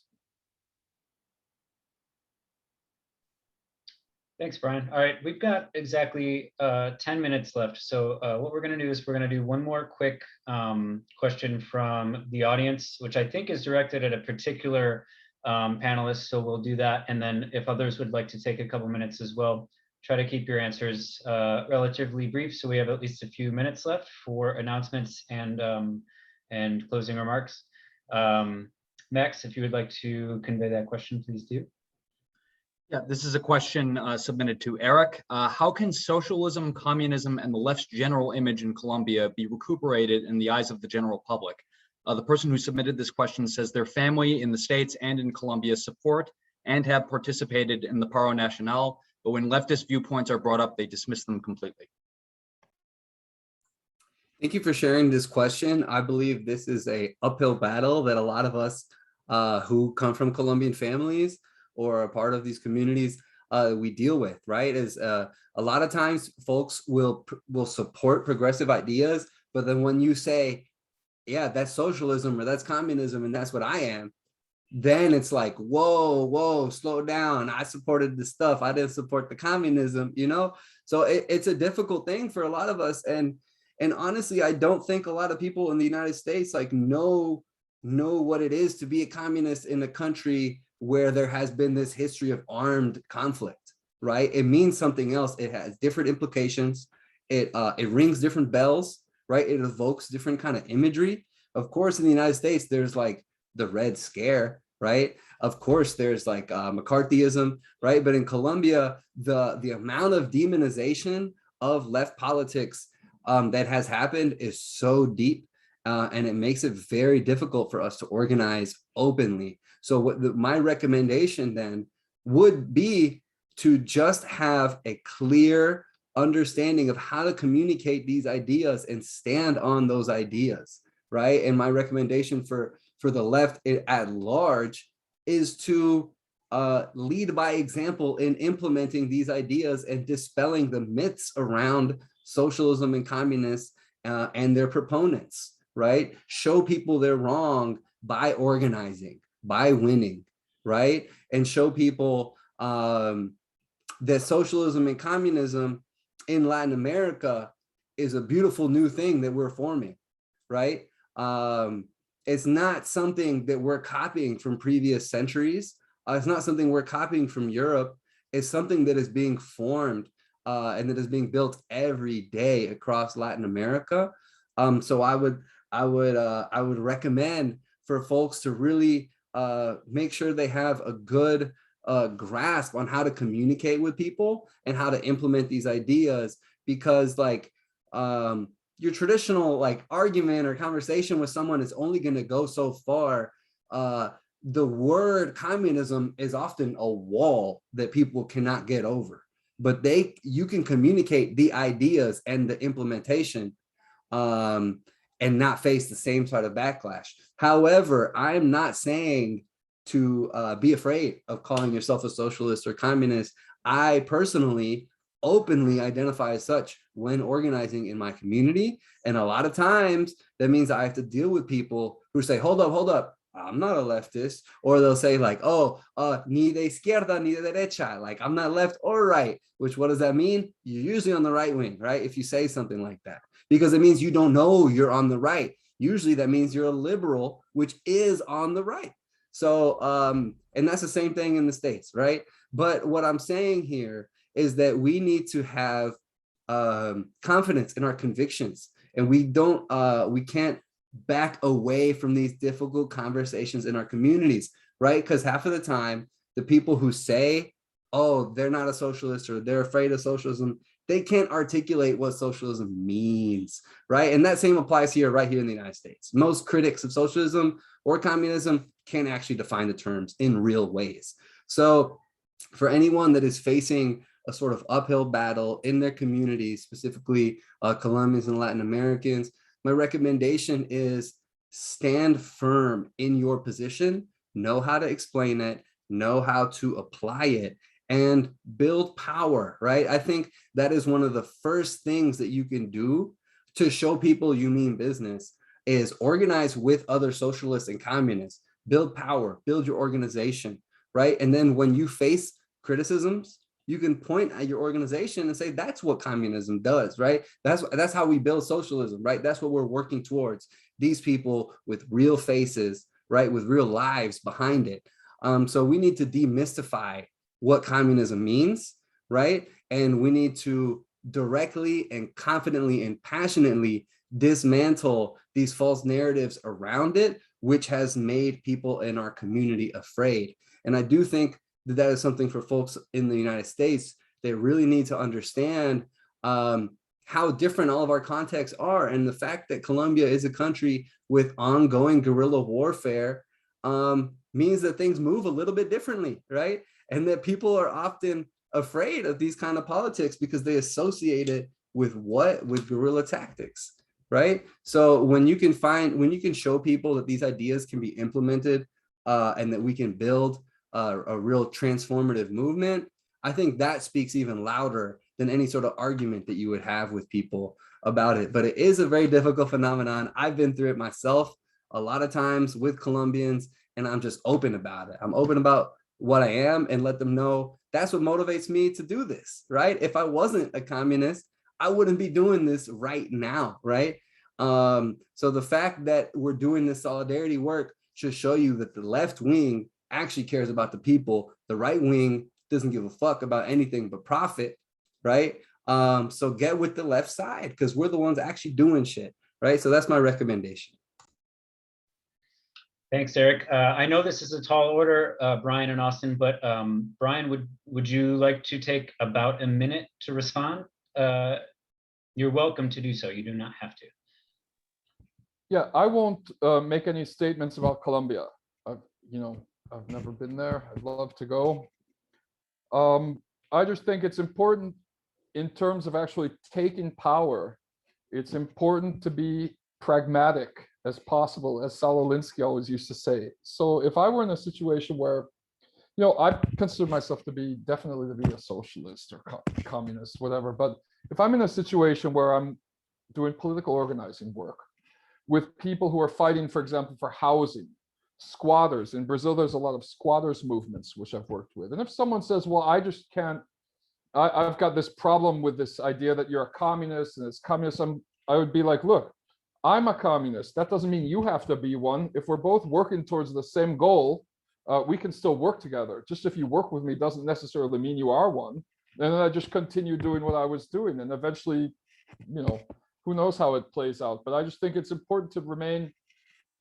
Thanks, Brian. All right, we've got exactly 10 minutes left. So what we're going to do is we're going to do one more quick question from the audience, which I think is directed at a particular panelist. So we'll do that. And then if others would like to take a couple minutes as well, try to keep your answers relatively brief, so we have at least a few minutes left for announcements and closing remarks. Max, if you would like to convey that question, please do. Yeah, this is a question submitted to Eric. How can socialism, communism, and the left's general image in Colombia be recuperated in the eyes of the general public? The person who submitted this question says their family in the States and in Colombia support and have participated in the Paro Nacional, but when leftist viewpoints are brought up, they dismiss them completely. Thank you for sharing this question. I believe this is an uphill battle that a lot of us who come from Colombian families or are part of these communities, we deal with, right? Is a lot of times folks will support progressive ideas, but then when you say, yeah, that's socialism or that's communism and that's what I am, then it's like, whoa, slow down. I supported the stuff. I didn't support the communism, So it's a difficult thing for a lot of us. And honestly, I don't think a lot of people in the United States know what it is to be a communist in a country where there has been this history of armed conflict, right? It means something else. It has different implications. It rings different bells, right? It evokes different kind of imagery. Of course, in the United States, there's like the Red Scare, right? Of course, there's like McCarthyism, right? But in Colombia, the amount of demonization of left politics that has happened is so deep, and it makes it very difficult for us to organize openly. So my recommendation then would be to just have a clear understanding of how to communicate these ideas and stand on those ideas, right? And my recommendation for the left at large is to lead by example in implementing these ideas and dispelling the myths around socialism and communists and their proponents, right? Show people they're wrong by organizing, by winning, right? And show people that socialism and communism in Latin America is a beautiful new thing that we're forming, right? It's not something that we're copying from previous centuries. It's not something we're copying from Europe. It's something that is being formed and that is being built every day across Latin America. So I would recommend for folks to really make sure they have a good grasp on how to communicate with people and how to implement these ideas, because your traditional argument or conversation with someone is only going to go so far. The word communism is often a wall that people cannot get over, but you can communicate the ideas and the implementation and not face the same sort of backlash. However, I'm not saying to be afraid of calling yourself a socialist or communist. I personally openly identify as such when organizing in my community. And a lot of times that means I have to deal with people who say, hold up, I'm not a leftist. Or they'll say ni de izquierda, ni de derecha, I'm not left or right, which what does that mean? You're usually on the right wing, right? If you say something like that, because it means you don't know you're on the right. Usually that means you're a liberal, which is on the right. So, and that's the same thing in the States, right? But what I'm saying here is that we need to have confidence in our convictions, and we can't back away from these difficult conversations in our communities, right? Because half of the time, the people who say, oh, they're not a socialist or they're afraid of socialism, they can't articulate what socialism means, right? And that same applies right here in the United States. Most critics of socialism or communism can't actually define the terms in real ways. So for anyone that is facing a sort of uphill battle in their communities, specifically Colombians and Latin Americans, my recommendation is stand firm in your position, know how to explain it, know how to apply it, and build power, right? I think that is one of the first things that you can do to show people you mean business, is organize with other socialists and communists, build power, build your organization, right? And then when you face criticisms, you can point at your organization and say, that's what communism does, right? That's how we build socialism, right? That's what we're working towards. These people with real faces, right? With real lives behind it. So we need to demystify what communism means, right? And we need to directly and confidently and passionately dismantle these false narratives around it, which has made people in our community afraid. And I do think that that is something for folks in the United States. They really need to understand how different all of our contexts are. And the fact that Colombia is a country with ongoing guerrilla warfare means that things move a little bit differently, right? And that people are often afraid of these kind of politics because they associate it with what? With guerrilla tactics, right? So when you can show people that these ideas can be implemented and that we can build a real transformative movement, I think that speaks even louder than any sort of argument that you would have with people about it. But it is a very difficult phenomenon. I've been through it myself a lot of times with Colombians, and I'm just open about it. I'm open about what I am and let them know that's what motivates me to do this, right? If I wasn't a communist, I wouldn't be doing this right now, right? So the fact that we're doing this solidarity work should show you that the left wing actually cares about the people. The right wing doesn't give a fuck about anything but profit, right? So get with the left side because we're the ones actually doing shit, right? So that's my recommendation. Thanks, Eric. I know this is a tall order, Brian and Austin, but Brian, would you like to take about a minute to respond? You're welcome to do so. You do not have to. Yeah, I won't make any statements about Colombia. I've never been there. I'd love to go. I just think it's important in terms of actually taking power. It's important to be pragmatic as possible, as Saul Alinsky always used to say. So if I were in a situation where, I consider myself to be a socialist or communist, whatever. But if I'm in a situation where I'm doing political organizing work with people who are fighting, for example, for housing, squatters. In Brazil, there's a lot of squatters movements, which I've worked with. And if someone says, well, I just can't, I've got this problem with this idea that you're a communist and it's communism, I would be like, look, I'm a communist. That doesn't mean you have to be one. If we're both working towards the same goal, we can still work together. Just if you work with me doesn't necessarily mean you are one. And then I just continue doing what I was doing. And eventually, who knows how it plays out. But I just think it's important to remain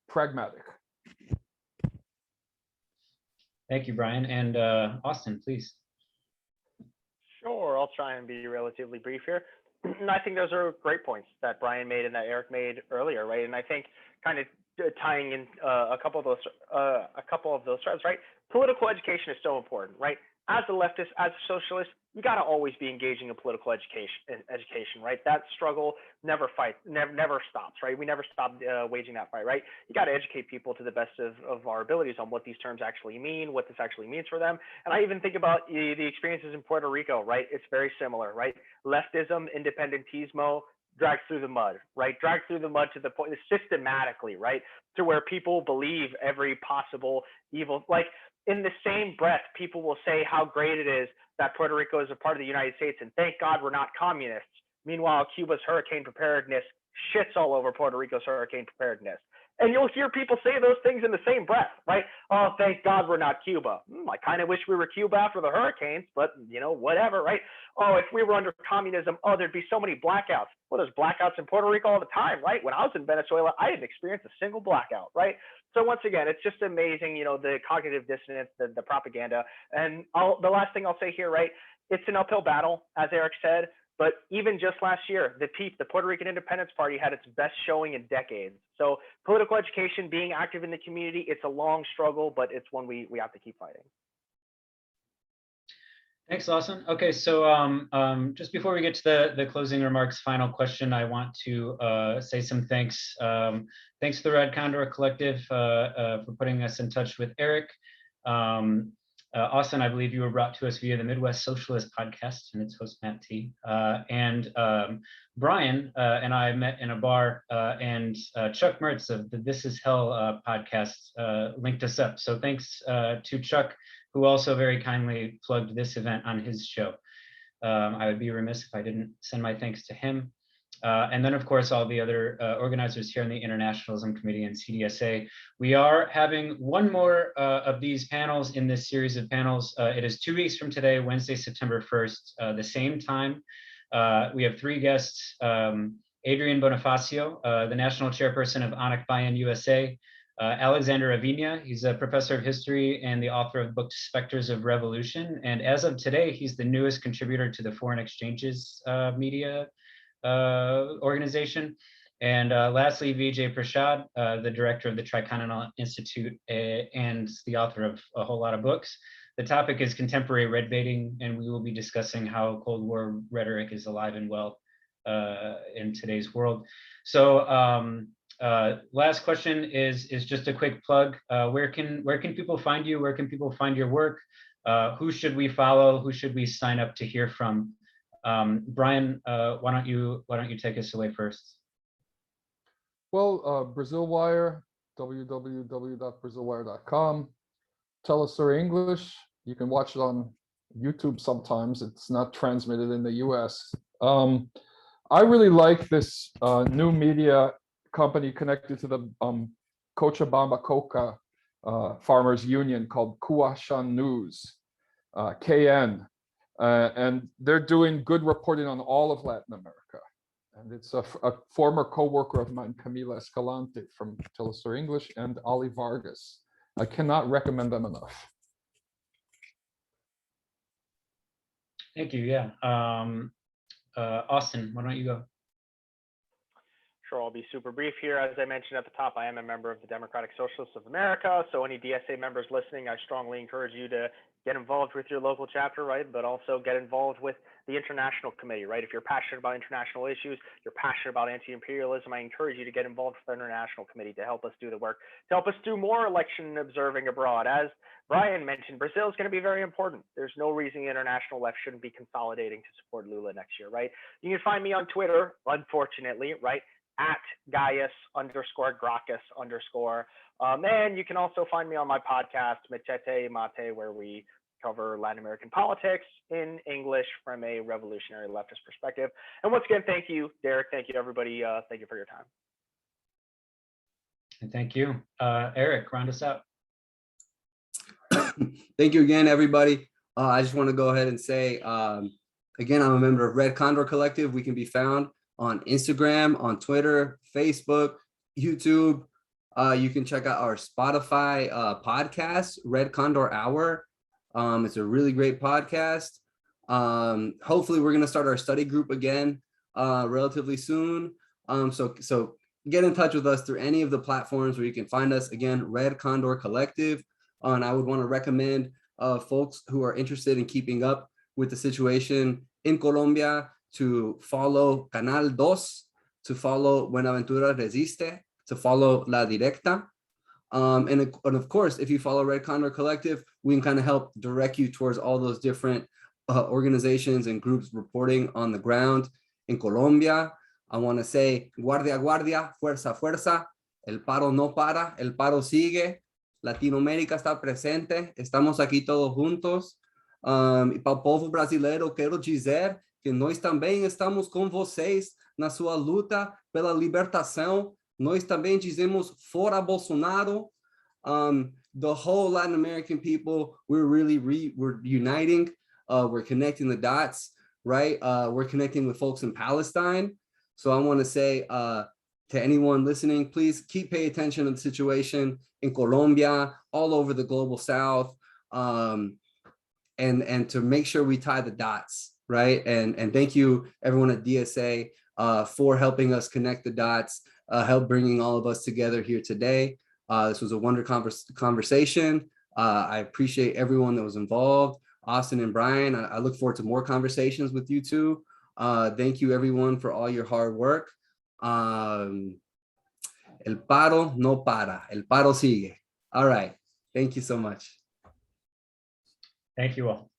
pragmatic. Thank you, Brian. And Austin, please. Sure, I'll try and be relatively brief here. I think those are great points that Brian made and that Eric made earlier, right? And I think kind of tying in a couple of those threads, right? Political education is so important, right? As a leftist, as a socialist, you got to always be engaging in political education, right? That struggle never stops, right? We never stop waging that fight, right? You got to educate people to the best of our abilities on what these terms actually mean, what this actually means for them. And I even think about the experiences in Puerto Rico, right? It's very similar, right? Leftism, independentismo, dragged through the mud, right? Dragged through the mud to the point systematically, right? To where people believe every possible evil, like in the same breath, people will say how great it is that Puerto Rico is a part of the United States and thank God we're not communists. Meanwhile, Cuba's hurricane preparedness shits all over Puerto Rico's hurricane preparedness. And you'll hear people say those things in the same breath, right? Oh, thank God we're not Cuba. I kind of wish we were Cuba after the hurricanes, but whatever, right? Oh, if we were under communism, there'd be so many blackouts. Well, there's blackouts in Puerto Rico all the time, right? When I was in Venezuela, I didn't experience a single blackout, right? So once again, it's just amazing, the cognitive dissonance, the propaganda. And the last thing I'll say here, right? It's an uphill battle, as Eric said. But even just last year, the Puerto Rican Independence Party had its best showing in decades. So political education, being active in the community, it's a long struggle, but it's one we have to keep fighting. Thanks, Lawson. Okay, so just before we get to the closing remarks, final question, I want to say some thanks. Thanks to the Red Condor Collective for putting us in touch with Eric. Austin, I believe you were brought to us via the Midwest Socialist podcast and its host, Matt T. And Brian and I met in a bar, and Chuck Mertz of the This Is Hell podcast linked us up. So thanks to Chuck, who also very kindly plugged this event on his show. I would be remiss if I didn't send my thanks to him. And then, of course, all the other organizers here in the Internationalism Committee and CDSA. We are having one more of these panels in this series of panels. It is 2 weeks from today, Wednesday, September 1st, the same time. We have 3 guests, Adrian Bonifacio, the National Chairperson of ANAC Bayan USA, Alexander Aviña, he's a professor of history and the author of the book Specters of Revolution. And as of today, he's the newest contributor to the Foreign Exchanges media organization. And lastly, Vijay Prashad, the director of the Tricontinental Institute and the author of a whole lot of books. The topic is contemporary red baiting, and we will be discussing how Cold War rhetoric is alive and well in today's world. So last question is just a quick plug. Where can people find you? Where can people find your work? Who should we follow? Who should we sign up to hear from? Brian, why don't you take us away first? Well, Brazil Wire, www.brazilwire.com. teleSUR English, you can watch it on YouTube sometimes. It's not transmitted in the US. I really like this new media company connected to the Cochabamba Coca Farmers Union called Kuashan News, KN. And they're doing good reporting on all of Latin America. And it's a former co-worker of mine, Camila Escalante from teleSUR English, and Ali Vargas. I cannot recommend them enough. Thank you, yeah. Austin, why don't you go? Sure, I'll be super brief here. As I mentioned at the top, I am a member of the Democratic Socialists of America. So any DSA members listening, I strongly encourage you to get involved with your local chapter, right? But also get involved with the International Committee, right? If you're passionate about international issues, you're passionate about anti-imperialism, I encourage you to get involved with the International Committee to help us do the work, to help us do more election observing abroad. As Brian mentioned, Brazil is going to be very important. There's no reason the international left shouldn't be consolidating to support Lula next year, right? You can find me on Twitter, unfortunately, right? At Gaius_Gracchus_. And you can also find me on my podcast, Machete y Mate, where we cover Latin American politics in English from a revolutionary leftist perspective. And once again, thank you, Derek. Thank you, everybody. Thank you for your time. And thank you. Eric, round us out. Thank you again, everybody. I just want to go ahead and say, again, I'm a member of Red Condor Collective. We can be found on Instagram, on Twitter, Facebook, YouTube. You can check out our Spotify podcast, Red Condor Hour. It's a really great podcast. Hopefully we're going to start our study group again relatively soon. So get in touch with us through any of the platforms where you can find us. Again, Red Condor Collective. And I would want to recommend folks who are interested in keeping up with the situation in Colombia to follow Canal 2, to follow Buenaventura Resiste, to follow La Directa. And of course, if you follow Red Condor Collective, we can kind of help direct you towards all those different organizations and groups reporting on the ground in Colombia. I want to say, Guardia, Guardia, Fuerza, Fuerza, el paro no para, el paro sigue, Latinoamérica está presente, estamos aqui todos juntos. E para o povo brasileiro, quero dizer que nós também estamos com vocês na sua luta pela libertação. Nós também dizemos fora Bolsonaro. The whole Latin American people, we're uniting. We're connecting the dots, right? We're connecting with folks in Palestine. So I want to say to anyone listening, please keep paying attention to the situation in Colombia, all over the global South, and to make sure we tie the dots, right? And thank you everyone at DSA for helping us connect the dots, help bringing all of us together here today. This was a wonderful conversation. I appreciate everyone that was involved. Austin and Brian. I look forward to more conversations with you two. Thank you everyone for all your hard work. El paro no para, el paro sigue. All right, thank you so much. Thank you all.